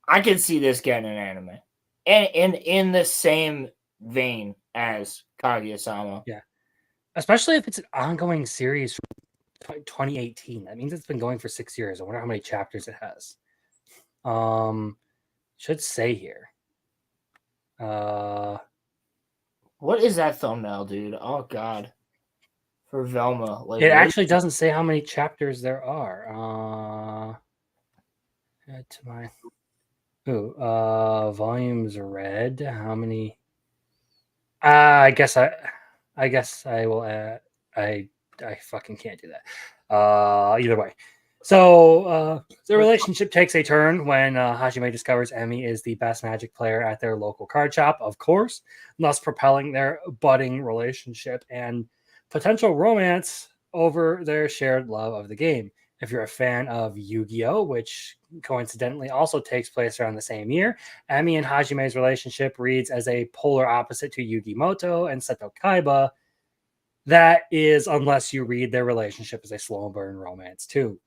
I can see this getting an anime. And in the same vein as Kaguya-sama. Yeah. Especially if it's an ongoing series from 2018. That means it's been going for 6 years. I wonder how many chapters it has. Should say here. What is that thumbnail, dude? Oh God. For Velma. Like, It what actually doesn't say how many chapters there are. Add to my volumes read. How many? I guess I will add. I fucking can't do that. Either way. So the relationship takes a turn when Hajime discovers Emi is the best Magic player at their local card shop, of course, thus propelling their budding relationship and potential romance over their shared love of the game. If you're a fan of Yu-Gi-Oh!, which coincidentally also takes place around the same year, Emi and Hajime's relationship reads as a polar opposite to Yu-Gi-Moto and Seto Kaiba. That is, unless you read their relationship as a slow burn romance too.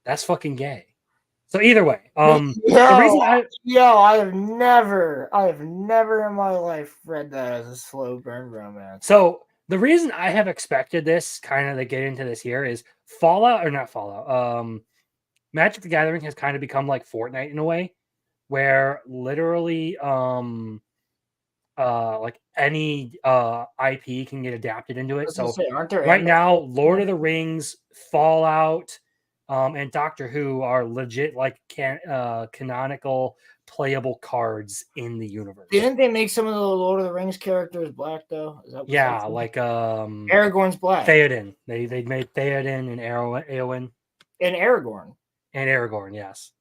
That's fucking gay. So either way, the reason I have never in my life read that as a slow burn romance. So the reason I have expected this kind of to get into this year is Magic the Gathering has kind of become like Fortnite in a way, where literally like any IP can get adapted into it. So right now, Lord of the Rings, Fallout, and Doctor Who are legit like canonical playable cards in the universe. Didn't they make some of the Lord of the Rings characters black though? Yeah, like Aragorn's black. Theoden. They made Theoden and Eowyn. And Aragorn. And Aragorn, yes.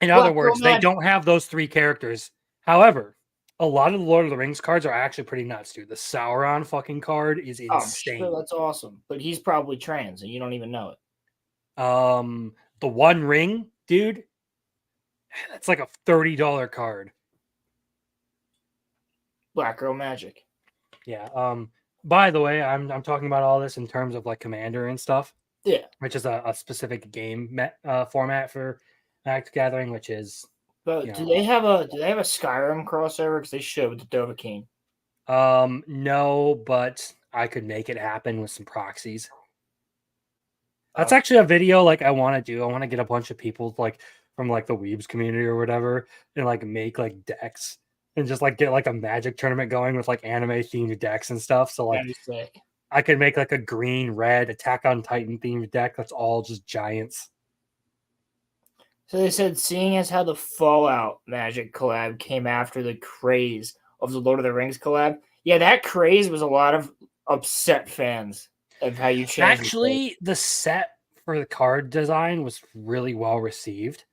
In other words, they don't have those three characters. However, a lot of the Lord of the Rings cards are actually pretty nuts, dude. The Sauron fucking card is insane. Sure, that's awesome. But he's probably trans and you don't even know it. The One Ring, dude, that's like a $30 card. Black Girl Magic. Yeah. By the way, I'm talking about all this in terms of like Commander and stuff. Yeah. Which is a specific game format for Magic Gathering, which is. But do they have a Skyrim crossover? Because they should with the Dovahkiin. No, but I could make it happen with some proxies. That's actually a video like I want to do. I want to get a bunch of people like from like the Weebs community or whatever and like make like decks and just like get like a Magic tournament going with like anime themed decks and stuff. So like I could make like a green red Attack on Titan themed deck that's all just giants. So they said, seeing as how the Fallout Magic collab came after the craze of the Lord of the Rings collab, yeah, that craze was a lot of upset fans of how you changed. Actually, the set for the card design was really well received.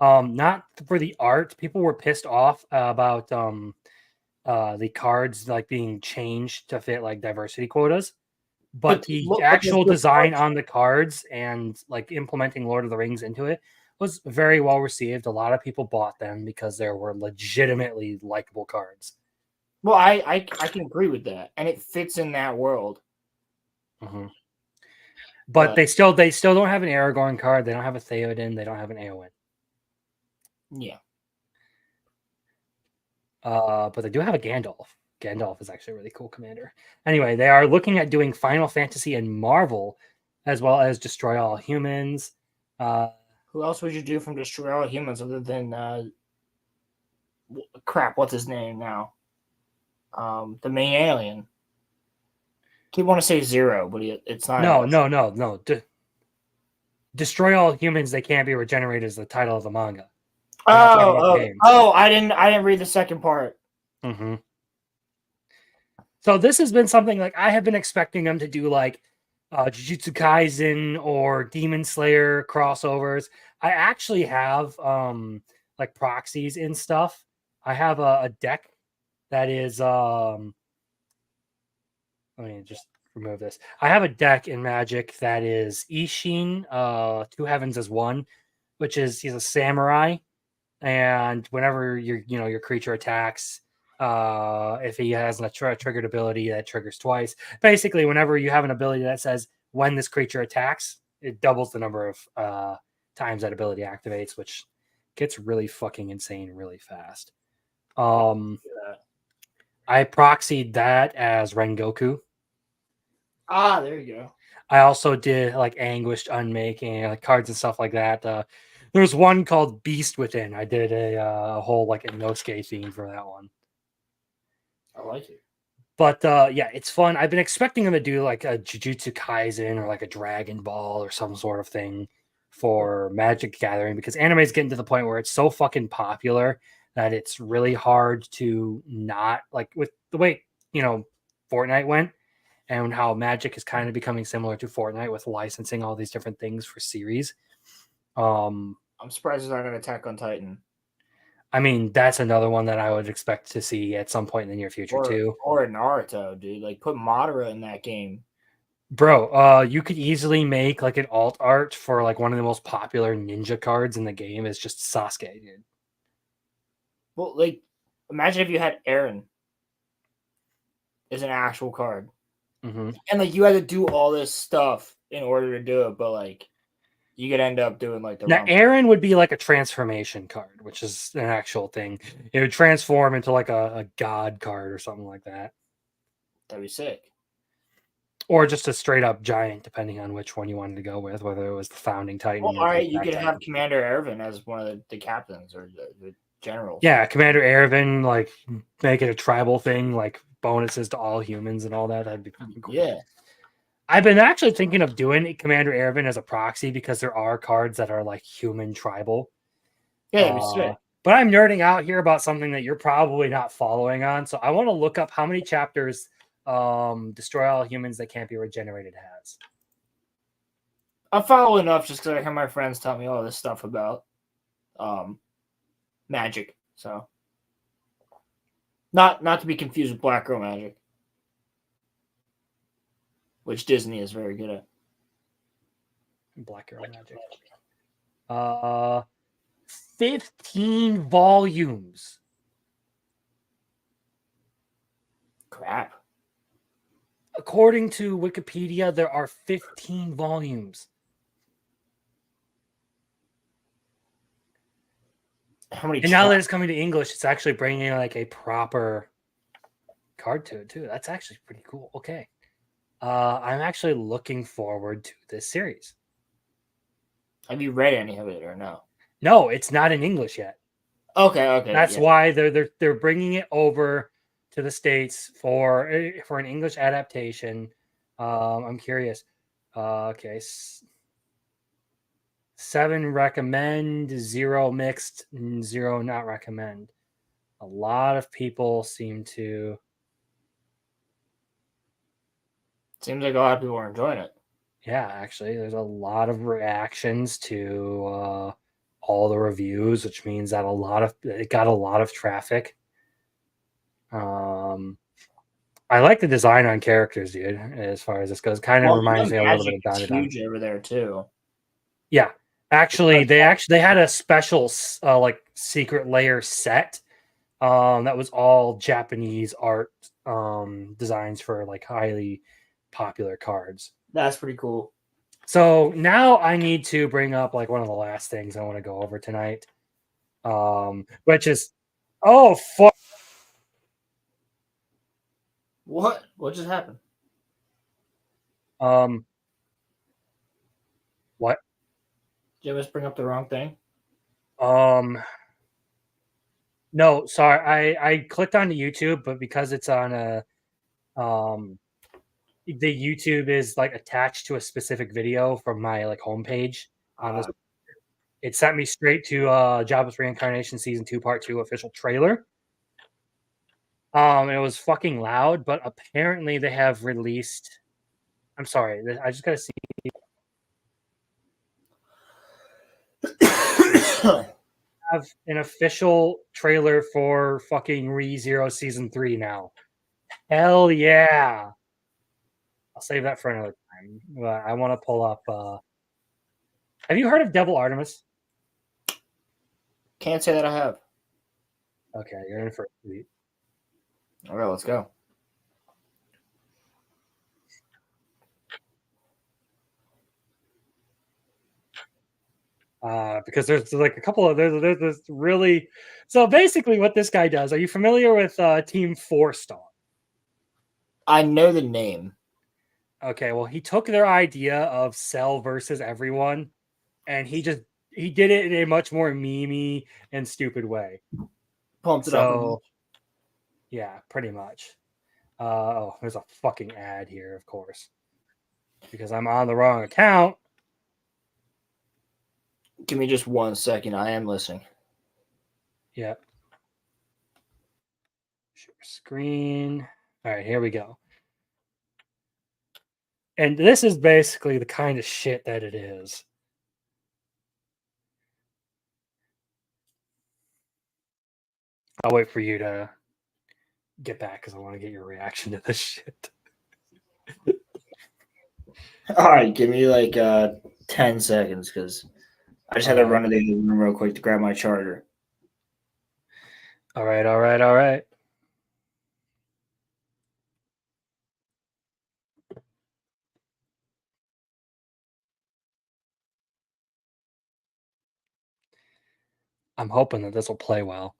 Not for the art. People were pissed off about the cards like being changed to fit like diversity quotas. But the actual design on the cards and like implementing Lord of the Rings into it was very well received. A lot of people bought them because there were legitimately likable cards. Well, I can agree with that, and it fits in that world. Mm-hmm. But they still don't have an Aragorn card. They don't have a Theoden. They don't have an Eowyn. Yeah. But they do have a Gandalf. Gandalf is actually a really cool commander. Anyway, they are looking at doing Final Fantasy and Marvel, as well as Destroy All Humans. Who else would you do from Destroy All Humans other than what's his name now? The main alien. I want to say Zero, but it's not. No. Destroy All Humans. They can't be regenerated is the title of the manga. I didn't read the second part. Mm-hmm. So this has been something like I have been expecting them to do like Jujutsu Kaisen or Demon Slayer crossovers. I actually have like proxies and stuff. I have a deck that is let me just remove this. I have a deck in Magic that is Ishin, Two Heavens as One, which is he's a samurai, and whenever your creature attacks, if he has a triggered ability that triggers twice, basically whenever you have an ability that says when this creature attacks, it doubles the number of times that ability activates, which gets really fucking insane really fast. I proxied that as Rengoku. Ah, there you go. I also did like Anguished Unmaking, like cards and stuff like that. There's one called Beast Within. I did a whole like Inosuke theme for that one. I like it. But yeah, it's fun. I've been expecting them to do like a Jujutsu Kaisen or like a Dragon Ball or some sort of thing for Magic Gathering, because anime is getting to the point where it's so fucking popular that it's really hard to not, like, with the way, Fortnite went and how Magic is kind of becoming similar to Fortnite with licensing all these different things for series. I'm surprised it's not an Attack on Titan. I mean, that's another one that I would expect to see at some point in the near future too. Or Naruto, dude. Like, put Madara in that game. Bro, you could easily make like an alt art for like one of the most popular ninja cards in the game is just Sasuke, dude. Well, like, imagine if you had Eren as an actual card. Mm-hmm. And like you had to do all this stuff in order to do it, but like you could end up doing like the now Eren would be like a transformation card, which is an actual thing. It would transform into like a god card or something like that. That'd be sick. Or just a straight up giant, depending on which one you wanted to go with, whether it was the founding Titan. Well, all right, you could have Commander Erwin as one of the captains or the generals. Yeah, Commander Erwin, like make it a tribal thing, like bonuses to all humans and all that. That'd be cool. Yeah. I've been actually thinking of doing Commander Erwin as a proxy because there are cards that are like human tribal. Yeah, that'd be sick. But I'm nerding out here about something that you're probably not following on. So I want to look up how many chapters Destroy All Humans That Can't Be Regenerated has. I follow enough just because I hear my friends tell me all this stuff about magic. So not to be confused with Black Girl Magic, which Disney is very good at. Black Girl Magic. 15 volumes. Crap. According to Wikipedia, there are 15 volumes. How many? And now that it's coming to English, it's actually bringing like a proper card to it too. That's actually pretty cool. Okay. I'm actually looking forward to this series. Have you read any of it or no? No, it's not in English yet. Okay. That's why they're bringing it over to the States for an English adaptation. I'm curious. Okay. 7 recommend, 0 mixed, 0 not recommend. A lot of people seem to. Seems like a lot of people are enjoying it. Yeah, actually, there's a lot of reactions to all the reviews, which means that it got a lot of traffic. I like the design on characters, dude. As far as this goes, kind of reminds me a little bit of Dotted huge over there too. Yeah, actually, they had a special like secret layer set that was all Japanese art designs for like highly popular cards. That's pretty cool. So now I need to bring up like one of the last things I want to go over tonight, which is, oh fuck. What just happened? What? Did you just bring up the wrong thing? No, sorry. I clicked on the YouTube, but because it's on the YouTube is like attached to a specific video from my like homepage on this. It sent me straight to Jobless Reincarnation Season 2 Part 2 official trailer. It was fucking loud, but apparently they have released. I'm sorry, I just gotta see. Have an official trailer for fucking ReZero Season 3 now. Hell yeah! I'll save that for another time. I want to pull up. Have you heard of Devil Artemis? Can't say that I have. Okay, you're in for a treat. All right, let's go. Because there's like a couple of there's this really. So basically, what this guy does. Are you familiar with Team 4-Star? I know the name. Okay, well, he took their idea of Cell versus everyone, and he did it in a much more memey and stupid way. Pumped it up. Yeah, pretty much. Oh, there's a fucking ad here, of course, because I'm on the wrong account. Give me just 1 second. I am listening. Yep. Share screen. All right, here we go. And this is basically the kind of shit that it is. I'll wait for you to get back because I want to get your reaction to this shit. All right, give me like 10 seconds because I just had to run to the room real quick to grab my charger. All right. I'm hoping that this will play well.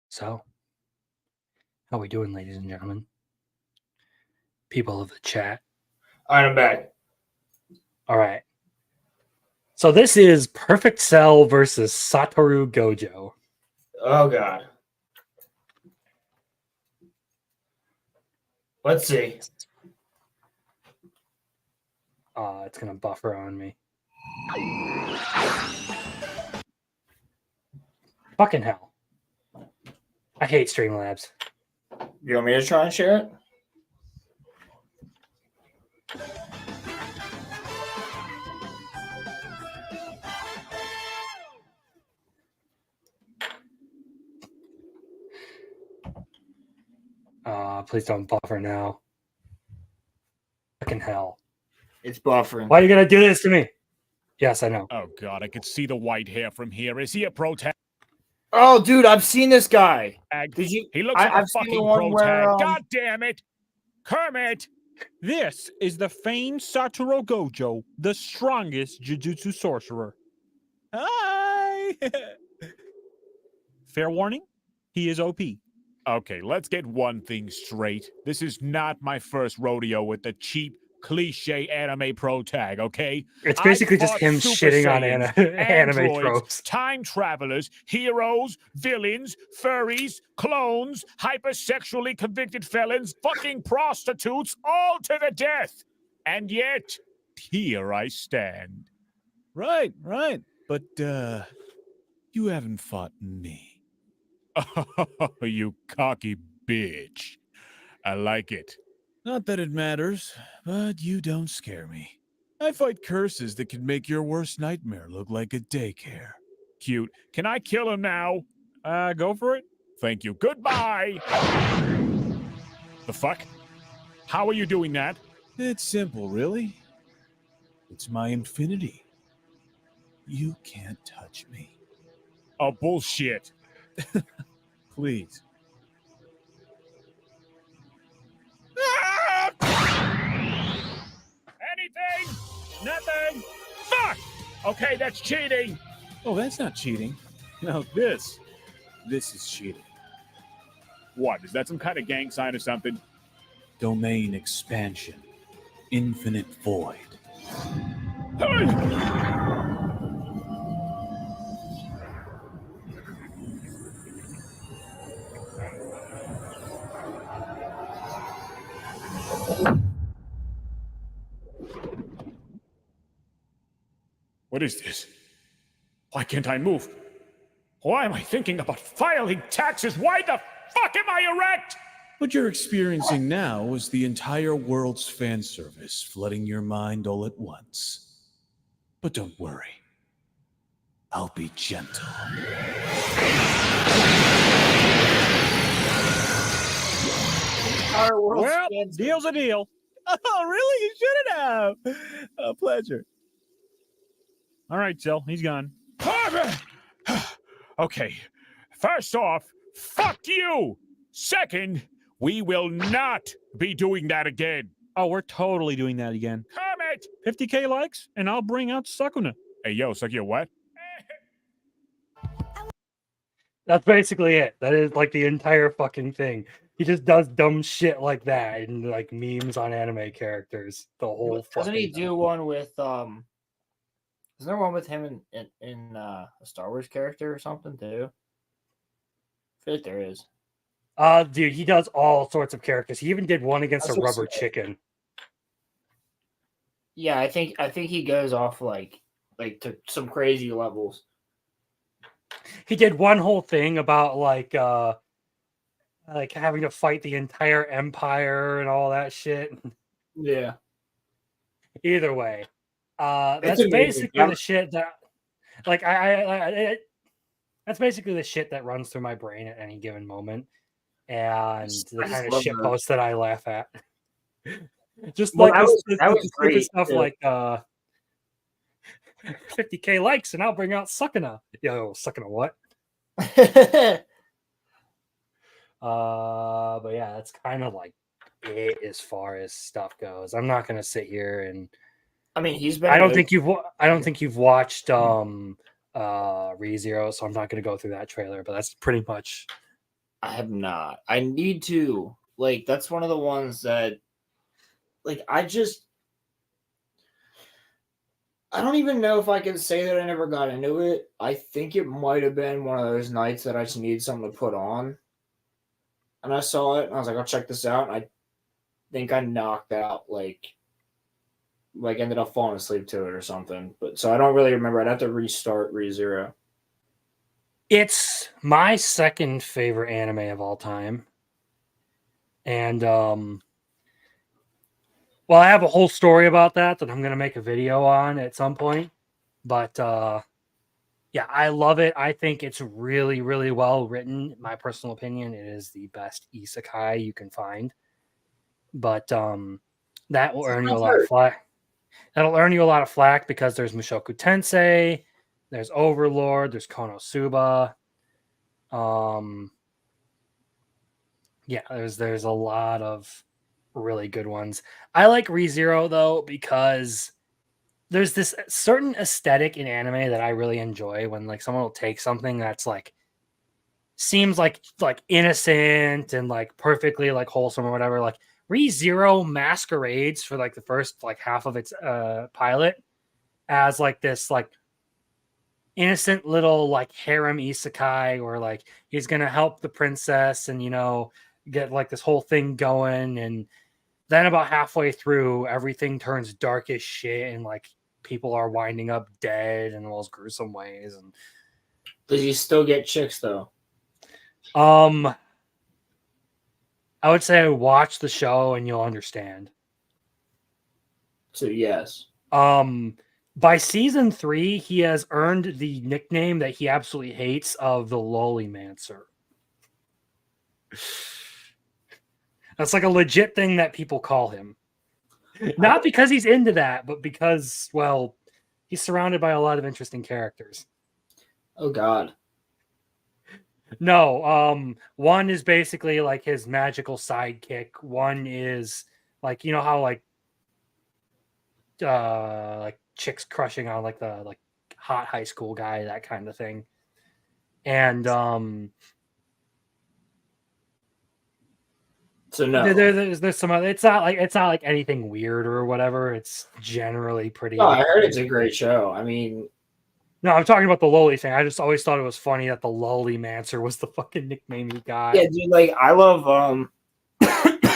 So, how we doing, ladies and gentlemen? People of the chat. All right, I'm back. All right. So this is Perfect Cell versus Satoru Gojo. Oh, God. Let's see. It's going to buffer on me. Fucking hell. I hate Streamlabs. You want me to try and share it? Please don't buffer now. Fucking hell. It's buffering. Why are you going to do this to me? Yes, I know. Oh, God, I could see the white hair from here. Is he a protag? Oh, dude, I've seen this guy. Did you? He looks like a fucking protag. Where, God damn it. Kermit! This is the famed Satoru Gojo, the strongest Jujutsu sorcerer. Hi! Fair warning, he is OP. Okay, let's get one thing straight. This is not my first rodeo with the cheap, cliche anime pro tag, okay? It's basically just him shitting on anime tropes. Time travelers, heroes, villains, furries, clones, hypersexually convicted felons, fucking prostitutes, all to the death. And yet, here I stand. Right. But, you haven't fought me. Oh, you cocky bitch. I like it. Not that it matters, but you don't scare me. I fight curses that can make your worst nightmare look like a daycare. Cute. Can I kill him now? Go for it. Thank you. Goodbye! The fuck? How are you doing that? It's simple, really. It's my infinity. You can't touch me. Oh, bullshit. Please. Anything? Nothing? Fuck! Okay, that's cheating. Oh, that's not cheating. Now this is cheating. What? Is that some kind of gang sign or something? Domain expansion. Infinite void. What is this? Why can't I move? Why am I thinking about filing taxes? Why the fuck am I erect? What you're experiencing now is the entire world's fan service flooding your mind all at once. But don't worry. I'll be gentle. entire world's Well, fan deal's a deal. Oh, really? You shouldn't have. A pleasure. All right, Sil, he's gone. Okay, first off, fuck you. Second, we will not be doing that again. Oh, we're totally doing that again. Comment 50K likes, and I'll bring out Sakuna. Hey, yo, Sakia, what? That's basically it. That is like the entire fucking thing. He just does dumb shit like that and like memes on anime characters. The whole Doesn't he fucking do one with Isn't there one with him in a Star Wars character or something too? I feel like there is. Dude, he does all sorts of characters. He even did one against That's a what's rubber sick. chicken. Yeah, I think he goes off like to some crazy levels. He did one whole thing about like having to fight the entire empire and all that shit. Yeah. Either way, It's that's amazing. basically Yeah. the shit that like that's basically the shit that runs through my brain at any given moment, and the I just kind of love shit those. posts that I laugh at. Just Well, like that was the stupid great, stuff too. like 50K likes and I'll bring out Sakuna. Yo, Sakuna what? But yeah, that's kind of like it as far as stuff goes. I'm not gonna sit here and I mean, he's been. I don't think you've watched ReZero, so I'm not gonna go through that trailer, but that's pretty much. I have not. I need to. Like, that's one of the ones that, like, I don't even know if I can say that I never got into it. I think it might have been one of those nights that I just needed something to put on. And I saw it, and I was like, I'll check this out. And I think I knocked out, like ended up falling asleep to it or something. But so I don't really remember. I'd have to restart ReZero. It's my second favorite anime of all time. And well, I have a whole story about that I'm going to make a video on at some point. But yeah, I love it. I think it's really, really well written. My personal opinion, it is the best isekai you can find. But that will earn you a lot of flack. That'll earn you a lot of flack because there's Mushoku Tensei, there's Overlord, there's Konosuba. Yeah, there's a lot of really good ones. I like ReZero though because there's this certain aesthetic in anime that I really enjoy when like someone will take something that's like seems like innocent and like perfectly like wholesome or whatever. Like ReZero masquerades for like the first like half of its pilot as like this like innocent little like harem isekai where like he's gonna help the princess and get like this whole thing going, and then about halfway through everything turns dark as shit and like people are winding up dead in the most gruesome ways. And Does he still get chicks though? I would say watch the show and you'll understand. So yes. By season 3, he has earned the nickname that he absolutely hates of the Lollymancer. That's like a legit thing that people call him. Not because he's into that, but because, well, he's surrounded by a lot of interesting characters. Oh God. No, one is basically like his magical sidekick. One is like, you know how like chicks crushing on like the like hot high school guy, that kind of thing. And so no, there's some other. It's not like anything weird or whatever. It's generally pretty. Oh, I heard it's a great show. I mean, no, I'm talking about the Loli thing. I just always thought it was funny that the Lollymancer was the fucking nickname he got. yeah, dude. Like, I love I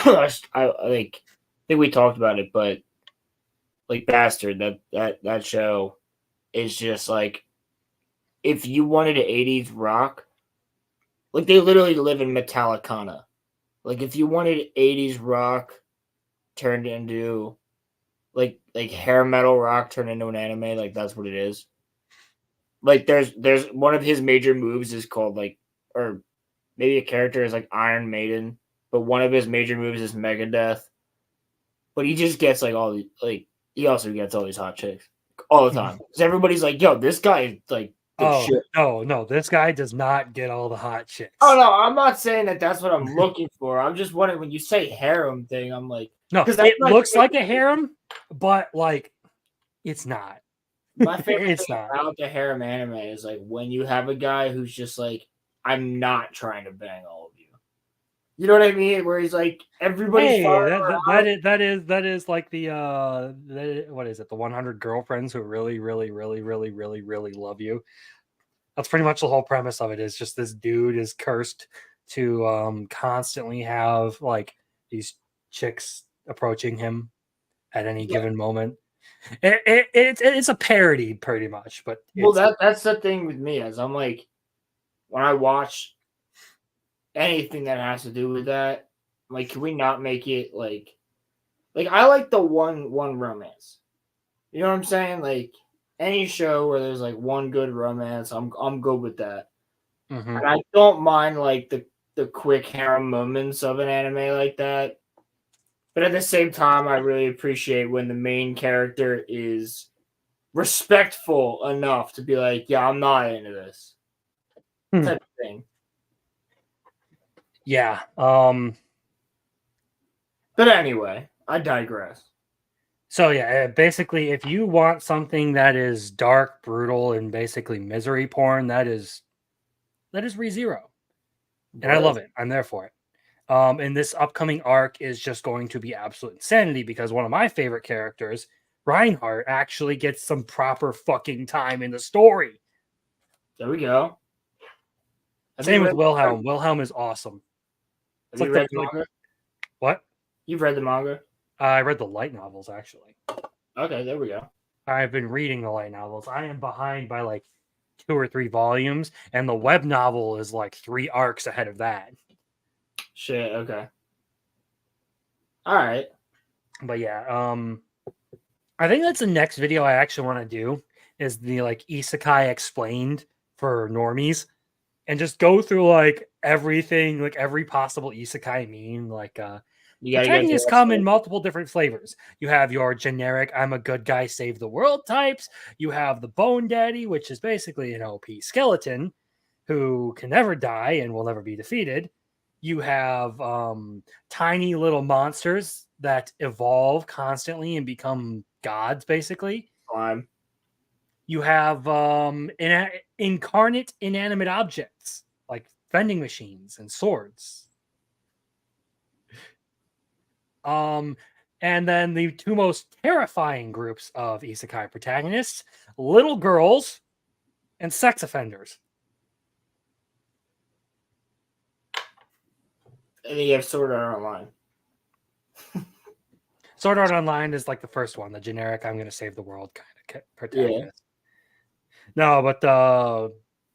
like. I think we talked about it, but like Bastard, that show is just like, if you wanted an 80s rock, like they literally live in Metallicana. Like if you wanted 80s rock turned into like hair metal rock turned into an anime, like that's what it is. Like there's one of his major moves is called like, or maybe a character is like Iron Maiden, but one of his major moves is Mega Death. But he just gets like all the he also gets all these hot chicks all the time. Because everybody's like, yo, this guy is like the shit. No, this guy does not get all the hot chicks. Oh no, I'm not saying that that's what I'm looking for. I'm just wondering when you say harem thing, I'm like, no, it looks like a harem, but like it's not. My favorite thing about the harem anime is like when you have a guy who's just like, I'm not trying to bang all of you. You know what I mean? Where he's like, everybody's that is like what is it? The 100 girlfriends who really love you. That's pretty much the whole premise of it. Is just this dude is cursed to constantly have like these chicks approaching him at any given moment. It's a parody pretty much, but that's the thing with me, as I'm like, when I watch anything that has to do with that, like, can we not make it like I like the one romance, you know what I'm saying? Like any show where there's like one good romance, I'm good with that. And I don't mind like the quick harem moments of an anime like that. But at the same time, I really appreciate when the main character is respectful enough to be like, yeah, I'm not into this type of thing. Yeah. But anyway, I digress. So yeah, basically, if you want something that is dark, brutal, and basically misery porn, that is ReZero. And I love it. I'm there for it. And this upcoming arc is just going to be absolute insanity because one of my favorite characters, Reinhardt, actually gets some proper fucking time in the story. There we go. Same with Wilhelm. Wilhelm is awesome. Have you read the manga? What? You've read the manga? I read the light novels, actually. Okay, there we go. I've been reading the light novels. I am behind by like 2 or 3 volumes, and the web novel is like 3 arcs ahead of that. Shit, okay. All right. But yeah, I think that's the next video I actually want to do is the like isekai explained for normies and just go through like everything, like every possible isekai meme. Like protagonists come in multiple different flavors. You have your generic I'm a good guy, save the world types. You have the Bone Daddy, which is basically an OP skeleton who can never die and will never be defeated. You have tiny little monsters that evolve constantly and become gods, basically. You have incarnate inanimate objects like vending machines and swords. And then the 2 most terrifying groups of isekai protagonists, little girls and sex offenders. And then you have Sword Art Online. Sword Art Online is like the first one, the generic I'm going to save the world kind of protagonist. No, but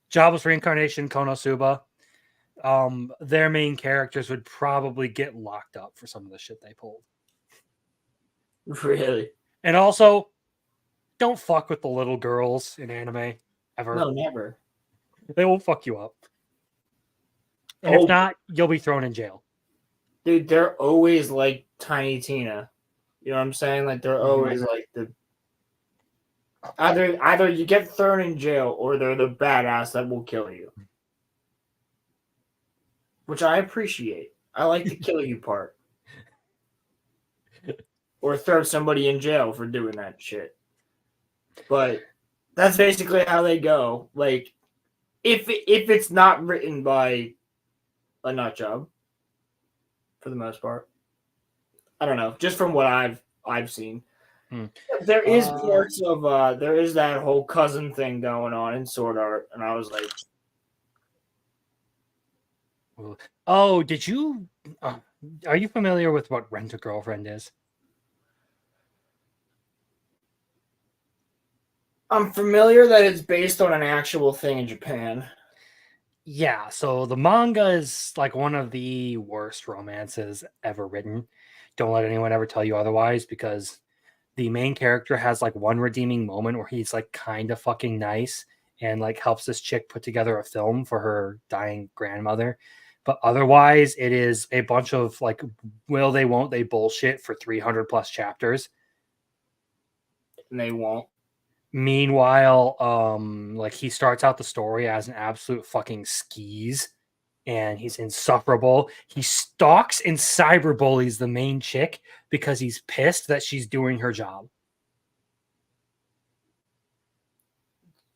Jobless Reincarnation, Konosuba, their main characters would probably get locked up for some of the shit they pulled. Really? And also, don't fuck with the little girls in anime ever. No, never. They will fuck you up. And if not, you'll be thrown in jail. Dude, they're always like Tiny Tina. You know what I'm saying? Like they're always like the either you get thrown in jail or they're the badass that will kill you. Which I appreciate. I like the kill you part. Or throw somebody in jail for doing that shit. But that's basically how they go. Like if it's not written by a nut job, for the most part. I don't know. Just from what I've seen, there is parts of there is that whole cousin thing going on in Sword Art, and I was like, "Oh, did you? Are you familiar with what Rent a Girlfriend is?" I'm familiar that it's based on an actual thing in Japan. Yeah, so the manga is like one of the worst romances ever written. Don't let anyone ever tell you otherwise, because the main character has like one redeeming moment where he's like kind of fucking nice and like helps this chick put together a film for her dying grandmother. But otherwise, it is a bunch of like will they, won't they bullshit for 300 plus chapters. And they won't. Meanwhile, like he starts out the story as an absolute fucking skis, and he's insufferable. He stalks and cyberbullies the main chick because he's pissed that she's doing her job.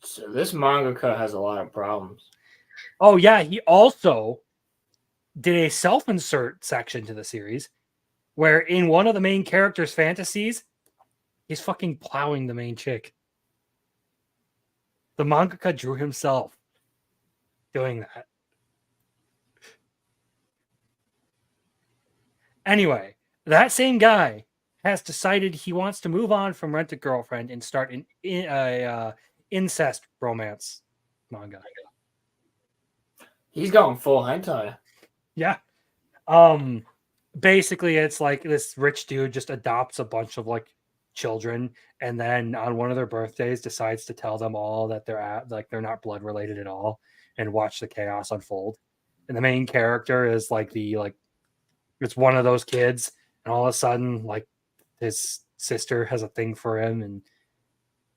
So this mangaka has a lot of problems. Oh yeah, he also did a self-insert section to the series where in one of the main character's fantasies, he's fucking plowing the main chick. The mangaka drew himself doing that. Anyway, that same guy has decided he wants to move on from Rent a Girlfriend and start an incest romance manga. He's going full hentai. Yeah. Basically it's like this rich dude just adopts a bunch of like children, and then on one of their birthdays decides to tell them all that they're not blood related at all, and watch the chaos unfold. And the main character is it's one of those kids, and all of a sudden like his sister has a thing for him, and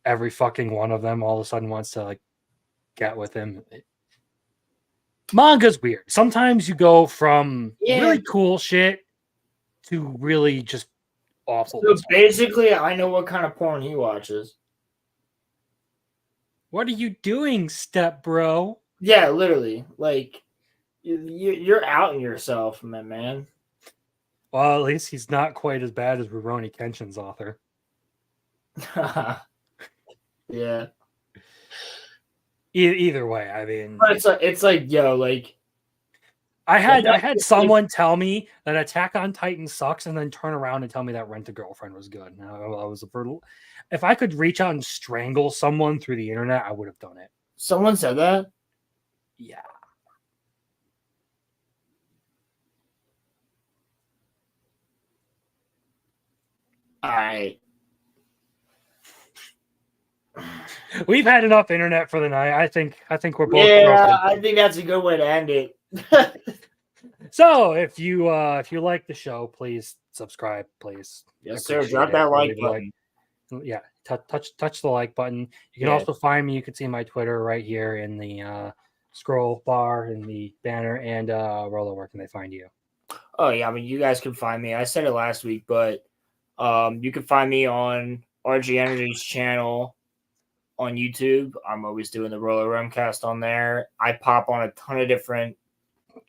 every fucking one of them all of a sudden wants to like get with him. Manga's weird. Sometimes you go from really cool shit to really just awful. So basically, I know what kind of porn he watches. What are you doing, step bro? Yeah, literally. Like, you're outing yourself, my man. Well, at least he's not quite as bad as Rurouni Kenshin's author. Yeah. Either way, I mean, but it's like yo, like I had someone tell me that Attack on Titan sucks, and then turn around and tell me that Rent a Girlfriend was good. Now, I was a brutal. If I could reach out and strangle someone through the internet, I would have done it. Someone said that? Yeah. All right. We've had enough internet for the night. I think we're both. Yeah, broken. I think that's a good way to end it. So if you like the show, please subscribe, please. Yes, sir. Drop that like button. Yeah, touch the like button. You can also find me. You can see my Twitter right here in the scroll bar in the banner. And Rolo, where can they find you? Oh yeah, I mean you guys can find me. I said it last week, but you can find me on RG Energy's channel on YouTube. I'm always doing the Roller Rumcast on there. I pop on a ton of different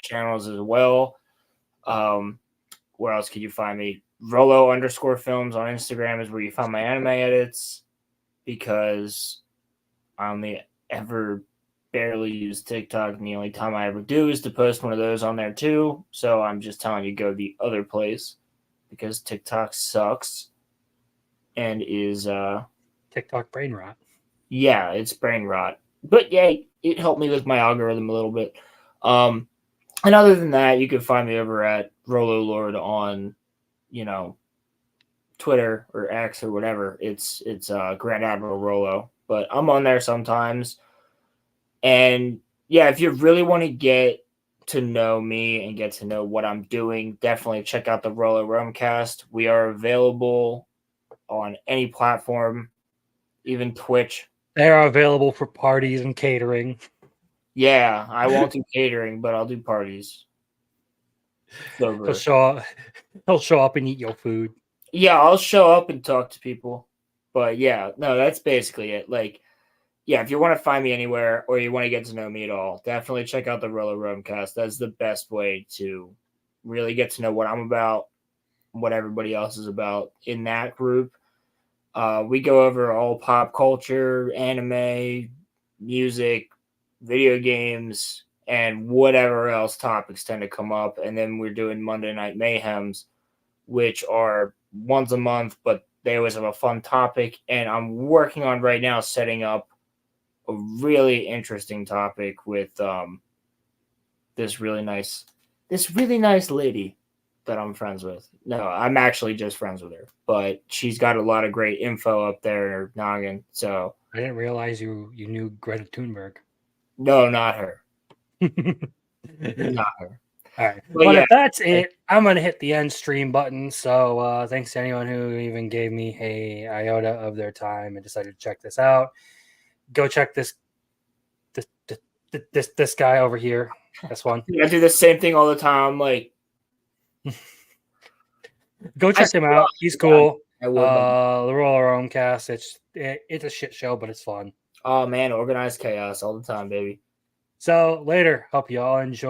channels as well. Where else can you find me? Rolo_films on Instagram is where you find my anime edits, because I only ever barely use TikTok, and the only time I ever do is to post one of those on there too. So I'm just telling you, go the other place, because TikTok sucks and is TikTok brain rot. Yeah, it's brain rot. But yeah, it helped me with my algorithm a little bit. And other than that, you can find me over at Rolo Lord on, Twitter or X or whatever. It's Grand Admiral Rolo. But I'm on there sometimes. And yeah, if you really want to get to know me and get to know what I'm doing, definitely check out the Rolo Rumcast. We are available on any platform, even Twitch. They are available for parties and catering. Yeah, I won't do catering, but I'll do parties. He'll show up and eat your food. Yeah, I'll show up and talk to people. But yeah, no, that's basically it. Like, yeah, if you want to find me anywhere or you want to get to know me at all, definitely check out the Rolo Rumcast. That's the best way to really get to know what I'm about, what everybody else is about in that group. We go over all pop culture, anime, music, video games, and whatever else topics tend to come up. And then we're doing Monday Night Mayhems, which are once a month, but they always have a fun topic. And I'm working on right now setting up a really interesting topic with this really nice lady that I'm friends with. No, I'm actually just friends with her, but she's got a lot of great info up there in her noggin. So I didn't realize you knew Greta Thunberg. No, not her. Not her. All right. But But yeah, if that's it, I'm going to hit the end stream button. So thanks to anyone who even gave me a iota of their time and decided to check this out. Go check this guy over here. This one. I do the same thing all the time. Like, go check him out. He's cool. I would. The Roller Own Cast. It's a shit show, but it's fun. Oh man, organized chaos all the time, baby. So later. Hope you all enjoy.